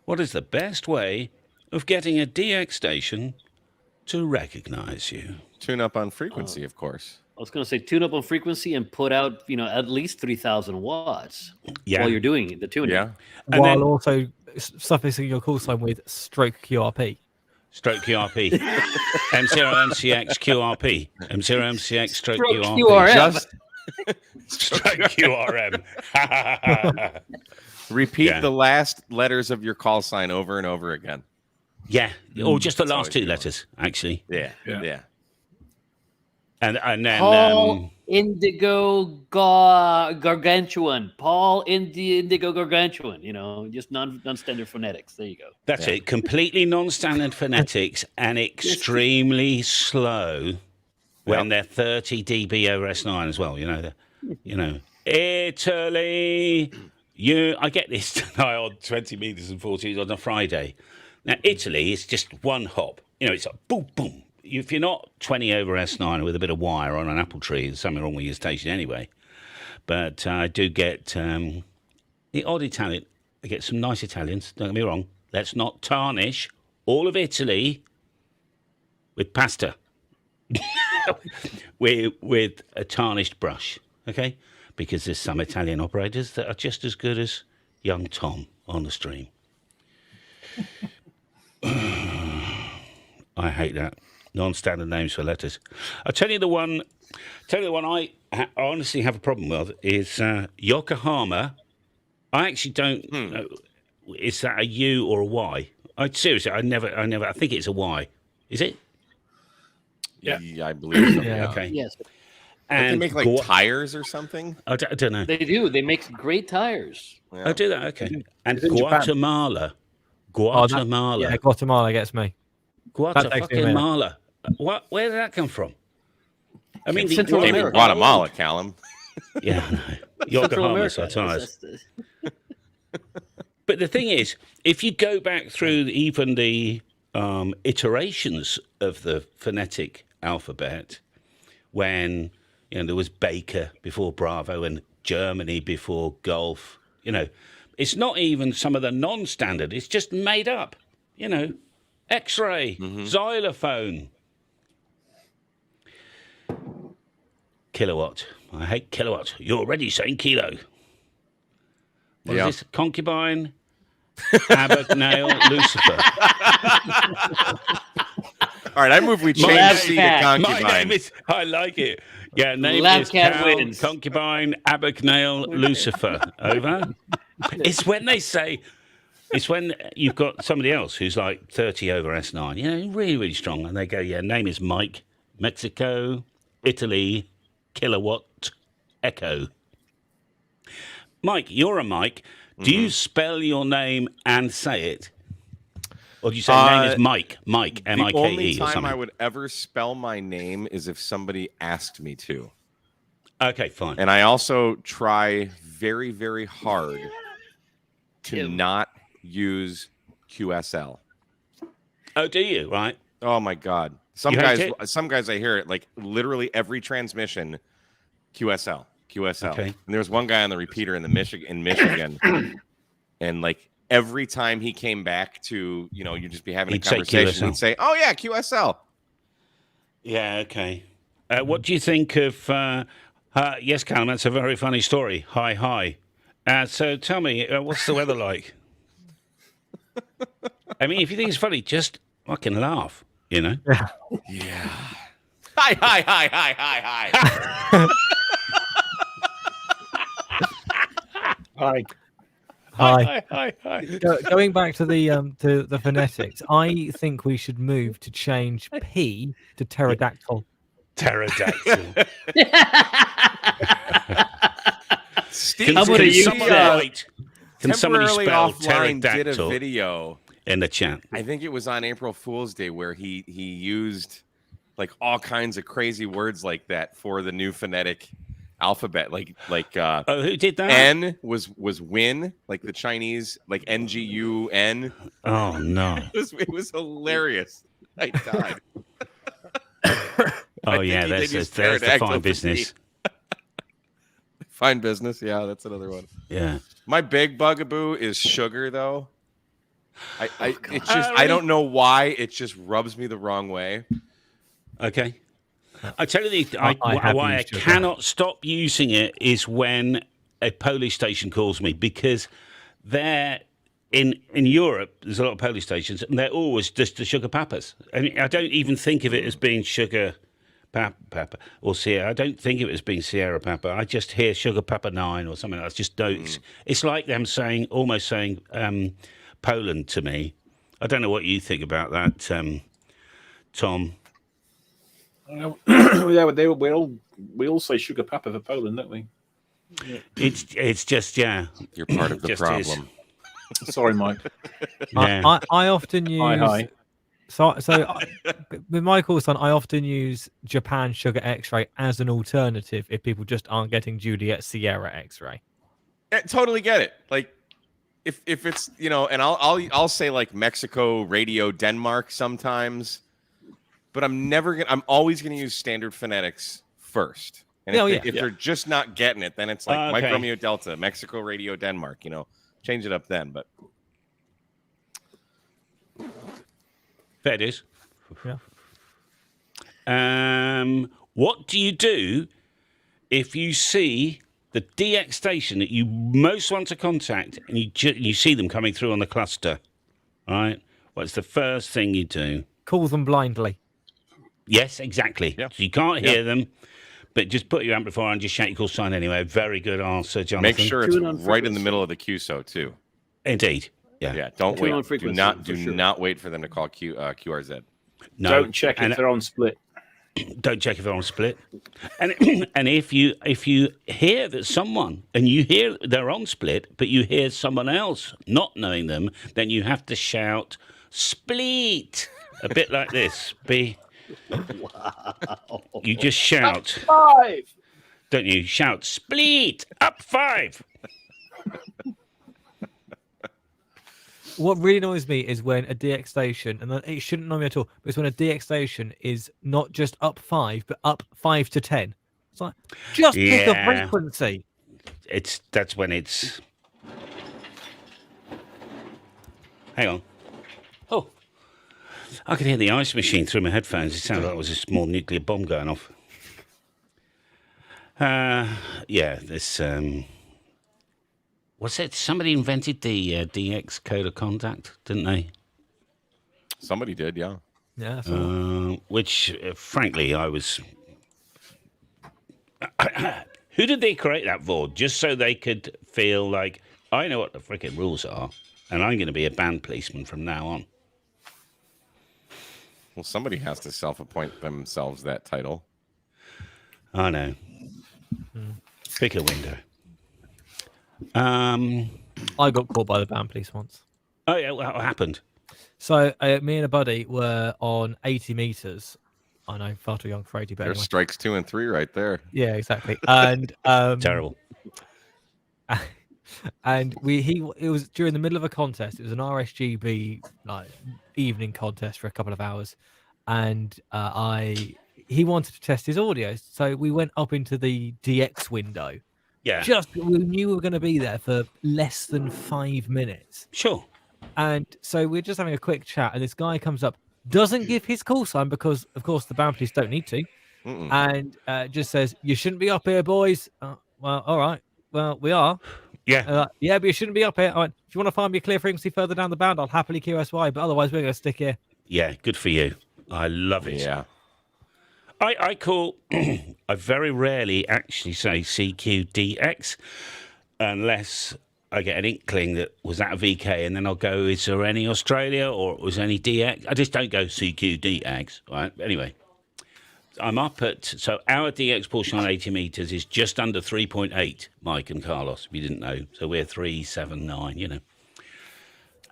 What is the best way of getting a DX station to recognise you? Tune up on frequency, of course. I was going to say tune up on frequency and put out, at least 3,000 watts Yeah. while you're doing the tuning. Yeah. And While then- also suffixing your call sign with stroke QRP. Stroke QRP. M0MCX QRP. M0MCX stroke Stroke QRP. QRM. Just Stroke QRM. repeat Yeah. the last letters of your call sign over and over again. Yeah. Or just the That's last always 2 good. letters, actually. Yeah. Yeah. Yeah. And then Paul Indigo Gargantuan. Paul Indigo Gargantuan. Just non-standard phonetics. There you go. that's it. Completely non-standard phonetics and extremely slow when they're 30 dB over S9 as well. Italy. I get this tonight on 20 meters and 40 on a Friday. Now, Italy is just one hop. It's like boom, boom. If you're not 20 over S9 with a bit of wire on an apple tree, there's something wrong with your station anyway. But I do get the odd Italian. I get some nice Italians, don't get me wrong. Let's not tarnish all of Italy with pasta. with a tarnished brush, okay? Because there's some Italian operators that are just as good as young Tom on the stream. I hate that. Non-standard names for letters. I'll tell you the one I honestly have a problem with is Yokohama. I actually don't know. Is that a U or a Y? Seriously, I think it's a Y. Is it? Yeah. I believe so. Yeah. Yeah. Okay. Yes, Don't they And make like tires or something? I don't know. they do. They make great tires. Yeah. I do that. Okay. And It's in Japan. Guatemala. Yeah, Guatemala gets me. That takes me a minute. Guatemala. What? Where did that come from? I mean, Central Came from America. Guatemala, Callum. Yeah, I know. Central Yokohama America. tires. But the thing is, if you go back through even the iterations of the phonetic alphabet, when there was Baker before Bravo and Germany before Golf, it's not even some of the non-standard. It's just made up. X-ray, xylophone, kilowatt. I hate kilowatt. You're already saying kilo. What is this? Concubine, Abagnale, Lucifer. All right, I move we change Lab C to cat. My concubine. name is. I like it. Yeah, name Lab is cat Cal, wins. Concubine, Abagnale, Lucifer. Over. It's when they say. It's when you've got somebody else who's like 30 over S9, really, really strong, and they go, name is Mike, Mexico, Italy, kilowatt, echo. Mike, you're a Mike. Do you spell your name and say it? Or do you say name is Mike, M-I-K-E The only or time something? I would ever spell my name is if somebody asked me to. Okay, fine. And I also try very, very hard to not use QSL. Oh, do you? Right. Oh my God. Some You hate guys I hear it like literally every transmission QSL. Okay. And there was one guy on the repeater in Michigan and like every time he came back to, you'd just be having He'd a say conversation, QSL. he'd say, "Oh yeah, QSL." Yeah, okay. What do you think of... yes, Callum, that's a very funny story. Hi. So tell me, what's the weather like? I mean, if you think it's funny, just fucking laugh, Yeah. Hi. Hi. Hi. Hi. Going back to the phonetics, I think we should move to change P to pterodactyl. Pterodactyl. Steve, I'm gonna Can use someone that. write Can somebody temporarily spell offline did a pterodactyl video in the chat? I think it was on April Fool's Day where he used like all kinds of crazy words like that for the new phonetic alphabet. Oh, who did that? N was win, like the Chinese, like NGUN. Oh no! It was hilarious. I died. Oh yeah, there's the fine business. Fine business, yeah, that's another one. Yeah. My big bugaboo is sugar, though. It's just Really? I don't know why it just rubs me the wrong way. Okay. I tell you have why I used sugar. cannot stop using it is when a police station calls me, because they're in Europe. There's a lot of police stations, and they're always just the sugar papas. I mean, I don't even think of it as being sugar papa or Sierra. I don't think of it as being Sierra Papa. I just hear Sugar Papa 9 or something. That's just notes. It's like them almost saying Poland to me. I don't know what you think about that, Tom. We all say Sugar Papa for Poland, don't we? It's just You're part of the Just problem. Sorry, Mike. yeah. I often use. Hi. So with my call sign, I often use Japan Sugar X-ray as an alternative if people just aren't getting Juliet Sierra X-ray. I totally get it. Like if it's and I'll say like Mexico Radio Denmark sometimes, but I'm always gonna use standard phonetics first. And if they're just not getting it, then it's like Mike Romeo Delta, Mexico Radio Denmark. Change it up then. But Fair dues. Yeah. What do you do if you see the DX station that you most want to contact and you see them coming through on the cluster? Right? What's the first thing you do? Call them blindly. Yes, exactly. Yeah. So you can't hear them, but just put your amplifier and just shout your call sign anyway. Very good answer, Jonathan. make sure it's right in the middle of the QSO too. Indeed. Yeah. Yeah, don't Tune on wait. Do frequency, not wait for them to call QRZ. No. Don't check and if they're on split. Don't check if they're on split. And and if you hear that someone and you hear they're on split, but you hear someone else not knowing them, then you have to shout split a bit like this. You just shout, 5. don't you? Shout split up 5. What really annoys me is when a DX station, and it shouldn't annoy me at all, but it's when a DX station is not just up 5, but up 5 to 10. It's like, just pick a frequency. That's when it's. Hang on. Oh, I could hear the ice machine through my headphones. It sounded like it was a small nuclear bomb going off. This. What's it? Somebody invented the DX code of contact, didn't they? Somebody did, yeah. Yeah. So Which, frankly, I was. Who did they create that for? Just so they could feel like, I know what the freaking rules are, and I'm going to be a band policeman from now on. Well, somebody has to self-appoint themselves that title. I know. Pick a window. I got caught by the band police once. Oh, yeah, what happened? So me and a buddy were on 80 meters. I know, far too young for 80, but There's anyway. strikes 2 and 3 right there. Yeah, exactly. And Terrible. and it was during the middle of a contest. It was an RSGB like evening contest for a couple of hours, and he wanted to test his audio, so we went up into the DX window. Yeah. We knew we were going to be there for less than 5 minutes, Sure. and so we're just having a quick chat, and this guy comes up, doesn't give his call sign because, of course, the band police don't need to, and just says, "You shouldn't be up here, boys." Well, all right. Well, we are. Yeah. Yeah, but you shouldn't be up here. If you want to find me a clear frequency further down the band, I'll happily QSY, but otherwise we're going to stick here. Yeah, good for you. I love it. Yeah. I call. I very rarely actually say CQDX unless I get an inkling that was that a VK, and then I'll go, is there any Australia or was any DX? I just don't go CQDX, right? Anyway, I'm up at, so our DX portion on 80 meters is just under 3.8, Mike and Carlos, if you didn't know. So we're 379, you know.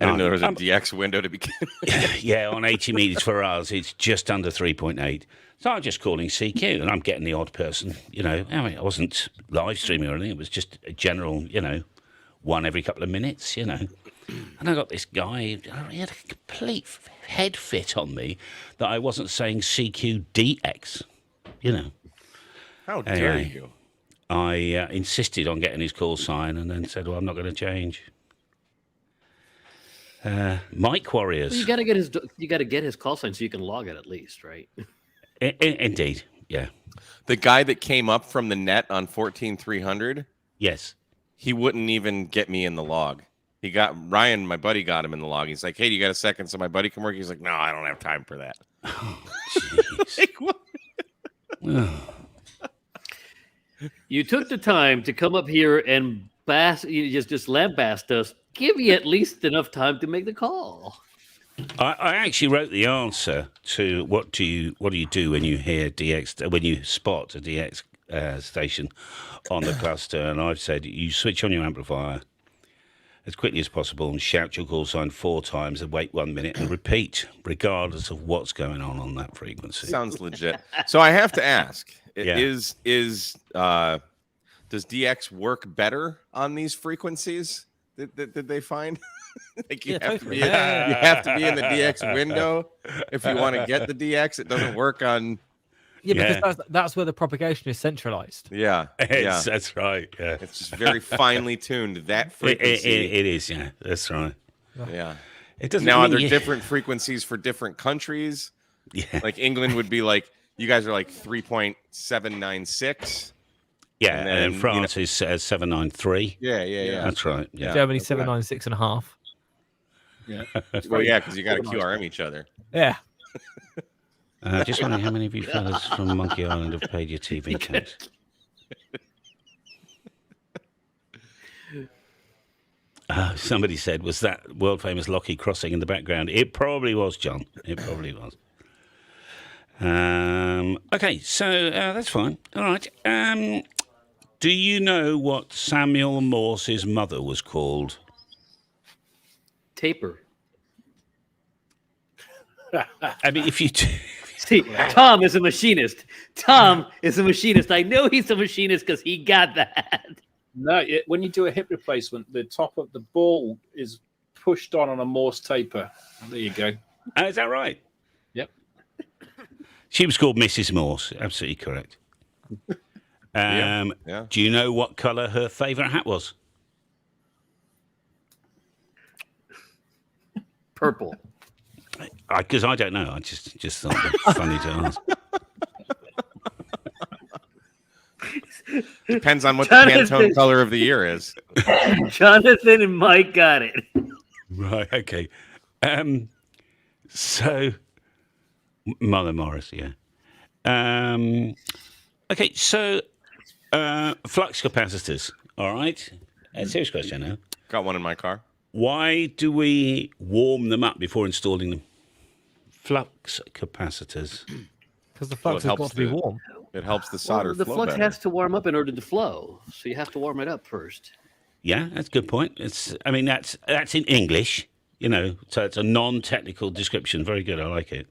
I didn't know there was a DX window to begin with. Yeah, on 80 meters for us, it's just under 3.8. So I'm just calling CQ, and I'm getting the odd person, you know. I mean, I wasn't live streaming or anything. It was just a general, you know, one every couple of minutes, you know. And I got this guy, he had a complete head fit on me that I wasn't saying CQ DX, you know. How dare you? I insisted on getting his call sign and then said, well, I'm not going to change. Mike Warriors. Well, you got to get his call sign so you can log it at least, right? Indeed, yeah. The guy that came up from the net on 14300, Yes. he wouldn't even get me in the log. He got Ryan, my buddy, got him in the log. He's like, "Hey, do you got a second so my buddy can work?" He's like, "No, I don't have time for that." Oh, jeez. You took the time to come up here and you just lambast us. Give you at least enough time to make the call. I actually wrote the answer to what do you do when you hear DX, when you spot a DX station on the cluster, and I've said you switch on your amplifier as quickly as possible and shout your call sign 4 times and wait 1 minute and repeat, regardless of what's going on that frequency. Sounds legit. So I have to ask: Yeah. does DX work better on these frequencies? Did they find? Like you have to be in the DX window if you want to get the DX. It doesn't work on. Yeah, because that's where the propagation is centralized. Yeah, That's right. Yeah, it's just very finely tuned. That frequency. It is. Yeah, that's right. Yeah. It doesn't. Now, are there different frequencies for different countries? Yeah. Like England would be like, you guys are like 3.796. Yeah, and then, France is 793. Yeah. That's right. Yeah. Germany 796.5. Yeah. Well, yeah, because you got to QRM each other. Yeah. Just wondering how many of you fellas from Monkey Island have paid your TV tax. Somebody said, was that world famous Lockheed crossing in the background? It probably was, John. It probably was. Okay, so that's fine. All right. Do you know what Samuel Morse's mother was called? Taper. I mean, if you do. See, Tom is a machinist. Tom is a machinist. I know he's a machinist because he got that. No, when you do a hip replacement, the top of the ball is pushed on a Morse taper. There you go. Is that right? Yep. She was called Mrs. Morse. Absolutely correct. Yeah. Do you know what colour her favourite hat was? Purple. Because I don't know. I just thought it was funny to ask. Depends on what the Pantone color of the year is. Jonathan and Mike got it. Right. Okay. So, Mother Morris. Yeah. Okay. So, flux capacitors. All right. Serious question now. Got one in my car. Why do we warm them up before installing them? Flux capacitors. Because the flux has got to be warm. It helps the solder the flow flux better. has to warm up in order to flow, so you have to warm it up first. Yeah, that's a good point. I mean, that's in English, you know, so it's a non-technical description. Very good. I like it.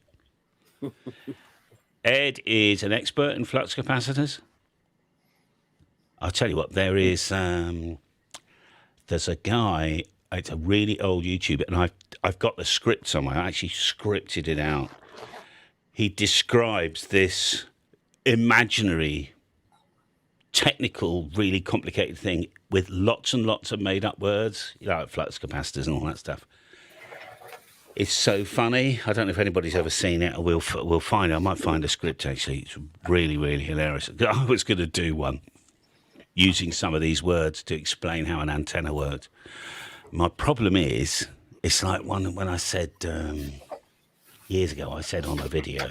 Ed is an expert in flux capacitors. I'll tell you what, there's a guy. It's a really old YouTuber, and I've got the script somewhere. I actually scripted it out. He describes this imaginary, technical, really complicated thing with lots and lots of made-up words, you know, like flux capacitors and all that stuff. It's so funny. I don't know if anybody's ever seen it, or we'll find it. I might find a script, actually. It's really, really hilarious. I was going to do one using some of these words to explain how an antenna worked. My problem is, it's like when I said years ago, I said on a video,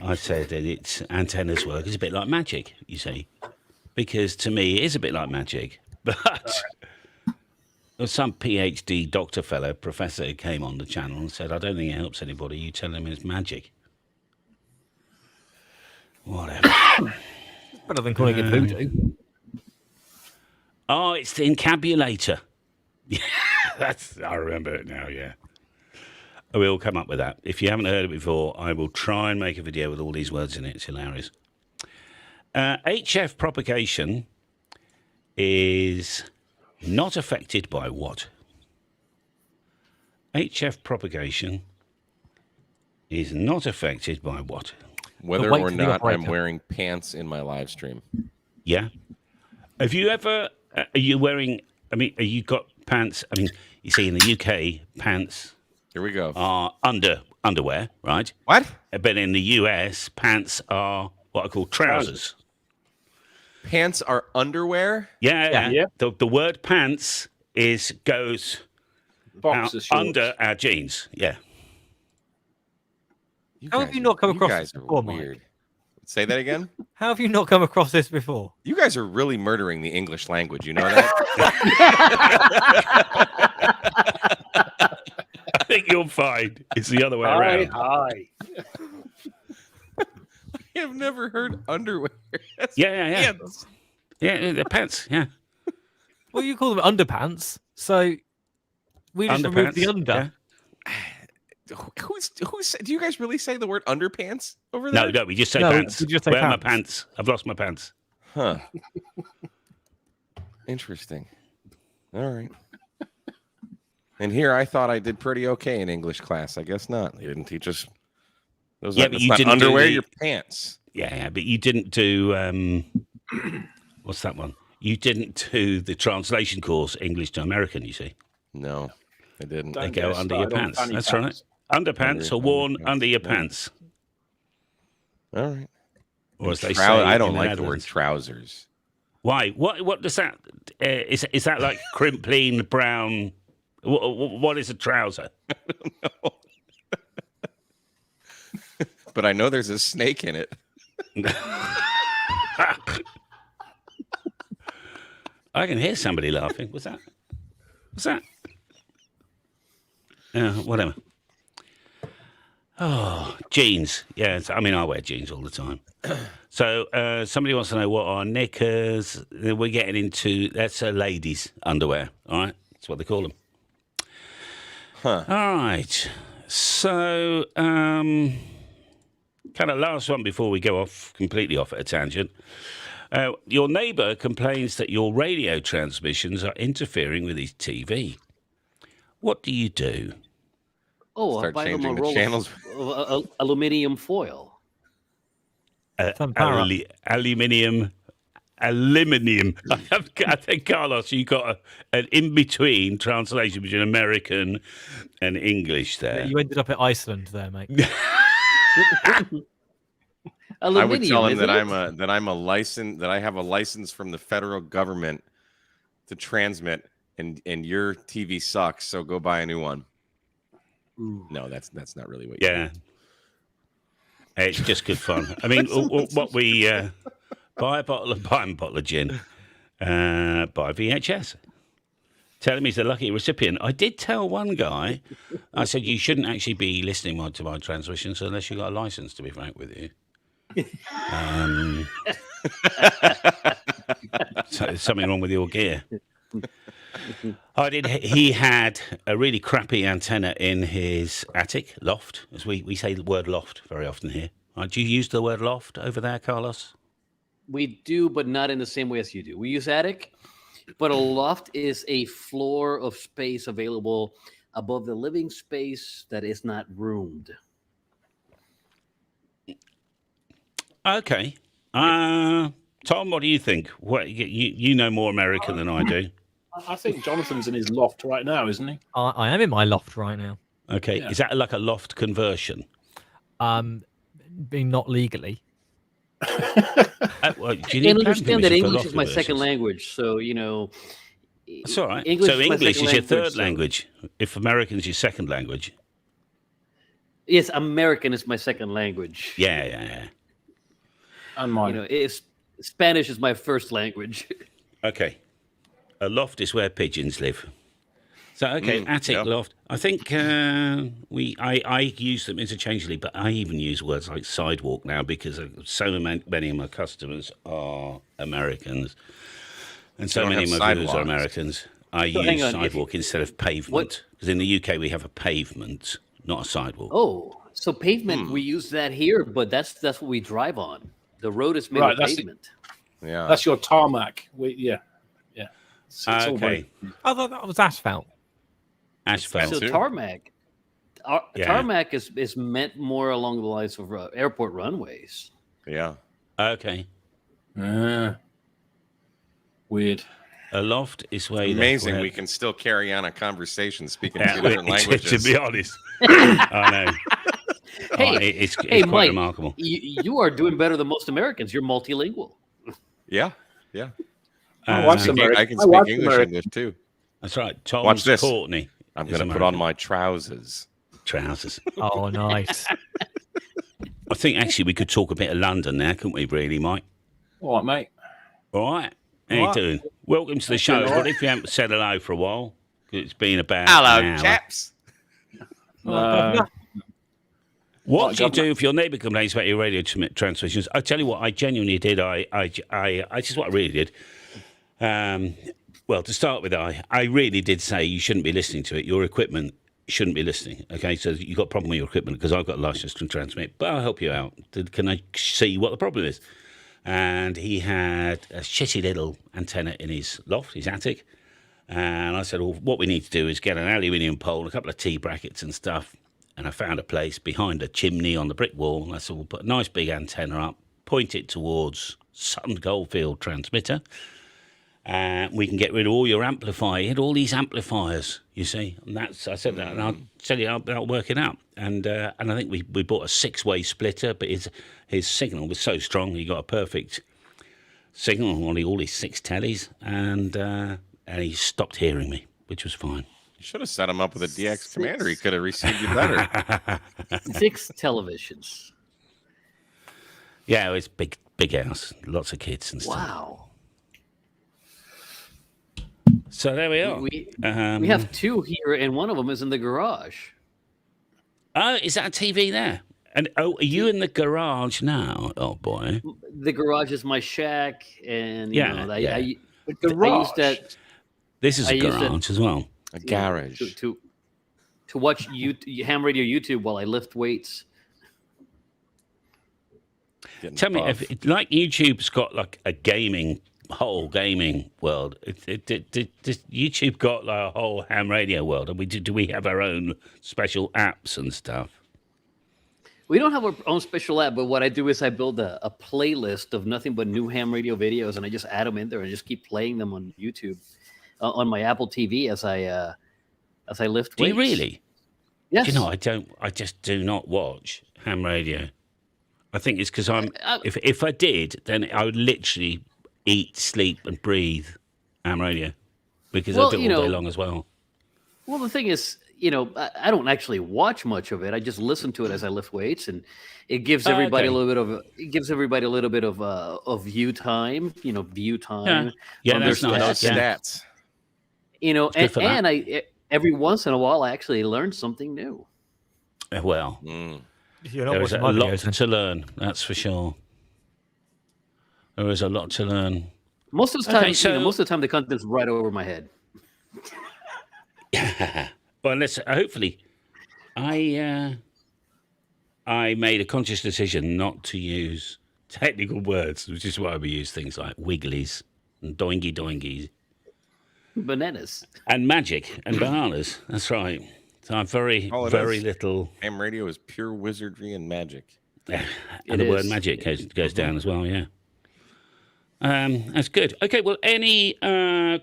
I said that it's antennas work. It's a bit like magic, you see, because to me it is a bit like magic. But some PhD doctor fellow, professor, came on the channel and said, I don't think it helps anybody. You tell them it's magic. Whatever. Better than calling it voodoo. Oh, it's the encabulator. Yeah, I remember it now, yeah. We'll come up with that. If you haven't heard it before, I will try and make a video with all these words in it. It's hilarious. HF propagation is not affected by what? HF propagation is not affected by what? Whether or not I'm wearing pants in my live stream. Yeah. Have you ever, are you wearing, have you got pants? I mean, you see in the UK, pants Here we go. are underwear, right? What? But in the US, pants are what I call trousers. Pants are underwear? Yeah. The word pants goes Boxers, under our jeans. Yeah. How have you not come across this before, before, weird. Mike? Say that again? How have you not come across this before? You guys are really murdering the English language. You know that? I think you'll find it's the other way around. Hi. I have never heard underwear. Yeah. Yeah, the pants, yeah. Well, you call them underpants, so we just removed the under. Yeah. Who's do you guys really say the word underpants over there? No, we just say pants. We just say Where are my pants. pants? I've lost my pants. Huh. Interesting. All right. And here I thought I did pretty okay in English class. I guess not. They didn't teach us. Those Yeah, but you not didn't do underwear. the- Your pants. Yeah, but you didn't do what's that one? You didn't do the translation course English to American, you see. No, I didn't. Don't They go get under your started on pants. fanny That's pants. right. Underpants are worn Underpants, under your yeah. pants. All right. Or as they say, I don't in like the word Netherlands. trousers. Why? What does that? Is that like crimpling brown? What is a trouser? But I know there's a snake in it. I can hear somebody laughing. What's that? What's that? Whatever. Oh, jeans. Yeah, I wear jeans all the time. So somebody wants to know what are knickers. We're getting into, that's ladies' underwear. All right, that's what they call them. Huh. All right. So, kind of last one before we go completely off at a tangent. Your neighbour complains that your radio transmissions are interfering with his TV. What do you do? Oh, Start I buy them changing a the roll channels. of aluminium foil. Aluminium. I think, Carlos, you got an in-between translation between American and English there. You ended up at Iceland there, mate. Aluminium, I would tell him isn't that I have a license from the federal government to transmit, and your TV sucks, so go buy a new one. Ooh. No, that's not really what you Yeah. It's just good fun. I mean, what we buy a bottle of gin, buy VHS. Tell him he's the lucky recipient. I did tell one guy, I said, you shouldn't actually be listening to my transmissions unless you've got a license, to be frank with you. So there's something wrong with your gear. He had a really crappy antenna in his attic, loft, as we say the word loft very often here. Do you use the word loft over there, Carlos? We do, but not in the same way as you do. We use attic, but a loft is a floor of space available above the living space that is not roomed. Okay. Tom, what do you think? What you know more American than I do. I think Jonathan's in his loft right now, isn't he? I am in my loft right now. Okay. Yeah. Is that like a loft conversion? Being not legally. Well, do you need And planning understand that permission for English loft is my second conversions? language, so That's all right. English so is my English second is your third language, so- language. If American's your second language. Yes, American is my second language. Yeah. And mine. Spanish is my first language. Okay. A loft is where pigeons live. So attic, loft. I think I use them interchangeably, but I even use words like sidewalk now because so many of my customers are Americans, and so many of my viewers are Americans. I use sidewalk instead of pavement because in the UK we have a pavement, not a sidewalk. Oh, so pavement, we use that here, but that's what we drive on. The road is made of pavement. Yeah, that's your tarmac. Yeah. It's okay. I thought that was asphalt. So tarmac. Tarmac is meant more along the lines of airport runways. Yeah. Okay. Weird. A loft is where amazing. We can still carry on a conversation speaking two different languages. To be honest, I know. It's quite Mike, remarkable. You are doing better than most Americans. You're multilingual. Yeah. I can speak English too. That's right. Tom's Watch this. Courtney. I'm going to put on my trousers. Oh, nice. I think actually we could talk a bit of London now, couldn't we, really, Mike? All right, mate. All right. How you doing? Welcome to the show. But if you haven't said hello for a while, it's been about an hour. Chaps. What do you do if your neighbour complains about your radio transmissions? I tell you what, I genuinely did. I just what I really did. Well, to start with, I really did say you shouldn't be listening to it. Your equipment shouldn't be listening. Okay, so you've got a problem with your equipment because I've got a license to transmit, but I'll help you out. Can I see what the problem is? And he had a shitty little antenna in his loft, his attic. And I said, well, what we need to do is get an aluminium pole, a couple of T-brackets and stuff. And I found a place behind a chimney on the brick wall. And I said, we'll put a nice big antenna up, point it towards Sutton Goldfield transmitter. And we can get rid of all your amplifier. He had all these amplifiers, you see. And I said that, and I'll tell you, I'll work it out. And I think we bought a 6-way splitter, but his signal was so strong, he got a perfect signal on all his 6 tellies, and he stopped hearing me, which was fine. You should have set him up with a DX commander. He could have received you better. 6 televisions. Yeah, it's big house, lots of kids and stuff. Wow. So there we are. We have 2 here, and one of them is in the garage. Oh, is that a TV there? And are you in the garage now? Oh boy, the garage is my shack, and the garage. I use that. This is a garage as well. A garage to watch ham radio YouTube while I lift weights. Tell me, if YouTube's got like a whole gaming world. Does YouTube got like a whole ham radio world? And do we have our own special apps and stuff? We don't have our own special app, but what I do is I build a playlist of nothing but new ham radio videos, and I just add them in there and just keep playing them on YouTube, on my Apple TV as I lift weights. Do you really? Yes. Do you know, I just do not watch ham radio. I think it's because if I did, then I would literally eat, sleep, and breathe ham radio because I do it all day long as well. Well, the thing is, I don't actually watch much of it. I just listen to it as I lift weights, and it gives everybody a little bit of view time. View time. Yeah, that's nice. Stats. And I every once in a while I actually learn something new. Well, there is a lot to learn. That's for sure. There is a lot to learn. Most of the time, most of the time, the content's right over my head. Well, hopefully, I made a conscious decision not to use technical words, which is why we use things like wigglies and doingies, bananas, and magic and bananas. That's right. So I'm very little. Ham radio is pure wizardry and magic. And the word magic goes down as well. Yeah. That's good. Okay, well, any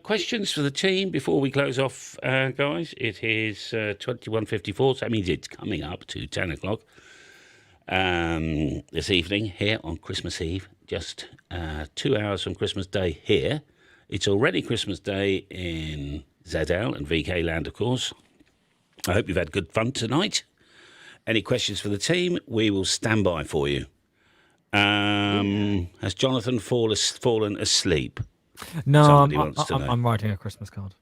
questions for the team before we close off, guys? It is 21:54, so that means it's coming up to 10 o'clock this evening here on Christmas Eve, just 2 hours from Christmas Day here. It's already Christmas Day in ZL and VK land, of course. I hope you've had good fun tonight. Any questions for the team? We will stand by for you. Has Jonathan fallen asleep? No, I'm writing a Christmas card.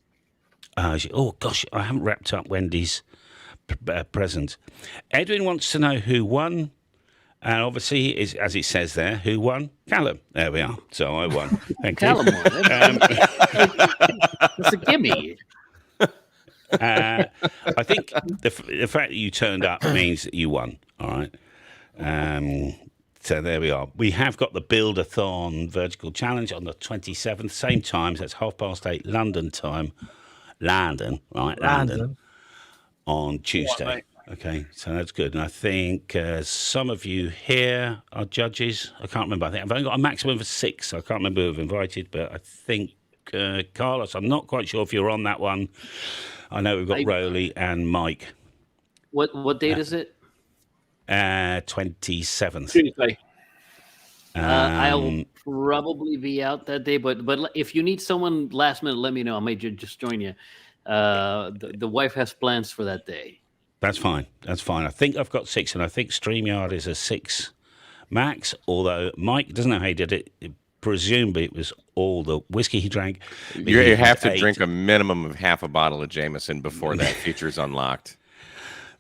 Oh gosh, I haven't wrapped up Wendy's present. Edwin wants to know who won, and obviously, is as it says there, who won? Callum. There we are. So I won. Thank Callum you. won. It's a gimme. I think the fact that you turned up means that you won. All right. So there we are. We have got the Build-a-thon vertical challenge on the 27th, same time. So that's 8:30 London time. London, right? London. On Tuesday. Okay, so that's good. And I think some of you here are judges. I can't remember. I think I've only got a maximum of 6. So I can't remember who I've invited, but I think Carlos, I'm not quite sure if you're on that one. I know we've got Rowley and Mike. What date is it? 27th. Tuesday. I'll probably be out that day, but if you need someone last minute, let me know. I may just join you. The wife has plans for that day. That's fine. That's fine. I think I've got 6, and I think StreamYard is a 6 max, although Mike doesn't know how he did it. Presumably it was all the whiskey he drank. You have to drink a minimum of half a bottle of Jameson before that feature's unlocked.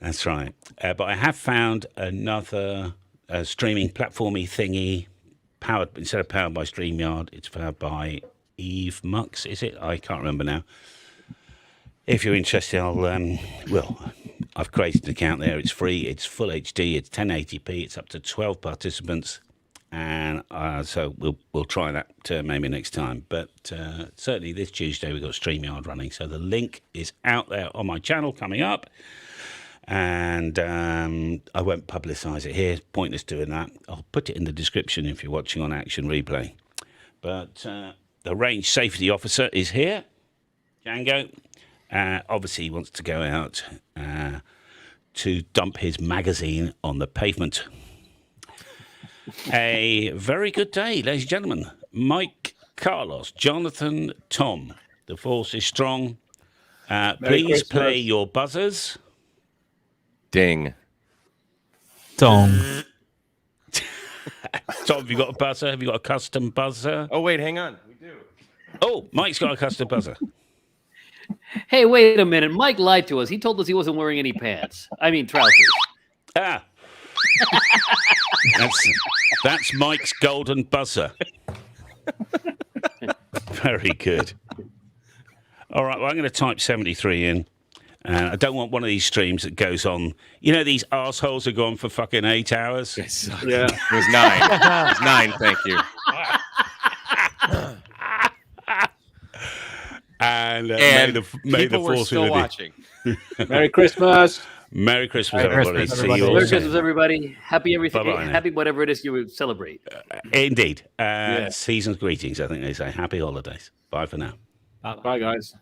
That's right. But I have found another streaming platformy thingy, instead of powered by StreamYard, it's powered by Eve Mux, is it? I can't remember now. If you're interested, I've created an account there. It's free. It's full HD. It's 1080p. It's up to 12 participants. And so we'll try that maybe next time. But certainly this Tuesday we've got StreamYard running. So the link is out there on my channel coming up. And I won't publicise it here. Pointless doing that. I'll put it in the description if you're watching on Action Replay. But the range safety officer is here, Django. Obviously, he wants to go out to dump his magazine on the pavement. A very good day, ladies and gentlemen. Mike, Carlos, Jonathan, Tom. The force is strong. Please play your buzzers. Ding. Dong. Tom, have you got a buzzer? Have you got a custom buzzer? Oh, wait, hang on. We do. Oh, Mike's got a custom buzzer. Hey, wait a minute. Mike lied to us. He told us he wasn't wearing any pants. I mean, trousers. Ah. That's Mike's golden buzzer. Very good. All right, well, I'm going to type 73 in. I don't want one of these streams that goes on. You know, these arseholes are gone for fucking 8 hours. Yeah. It was 9. It was 9, thank you. And may the force still watching. Merry Christmas. Merry Christmas, Merry everybody. Christmas, See you everybody. all Merry soon. Christmas, everybody. Happy everything. Bye-bye now. Happy whatever it is you would celebrate. Indeed. Season's greetings, I think they say. Happy holidays. Bye for now. Bye, guys.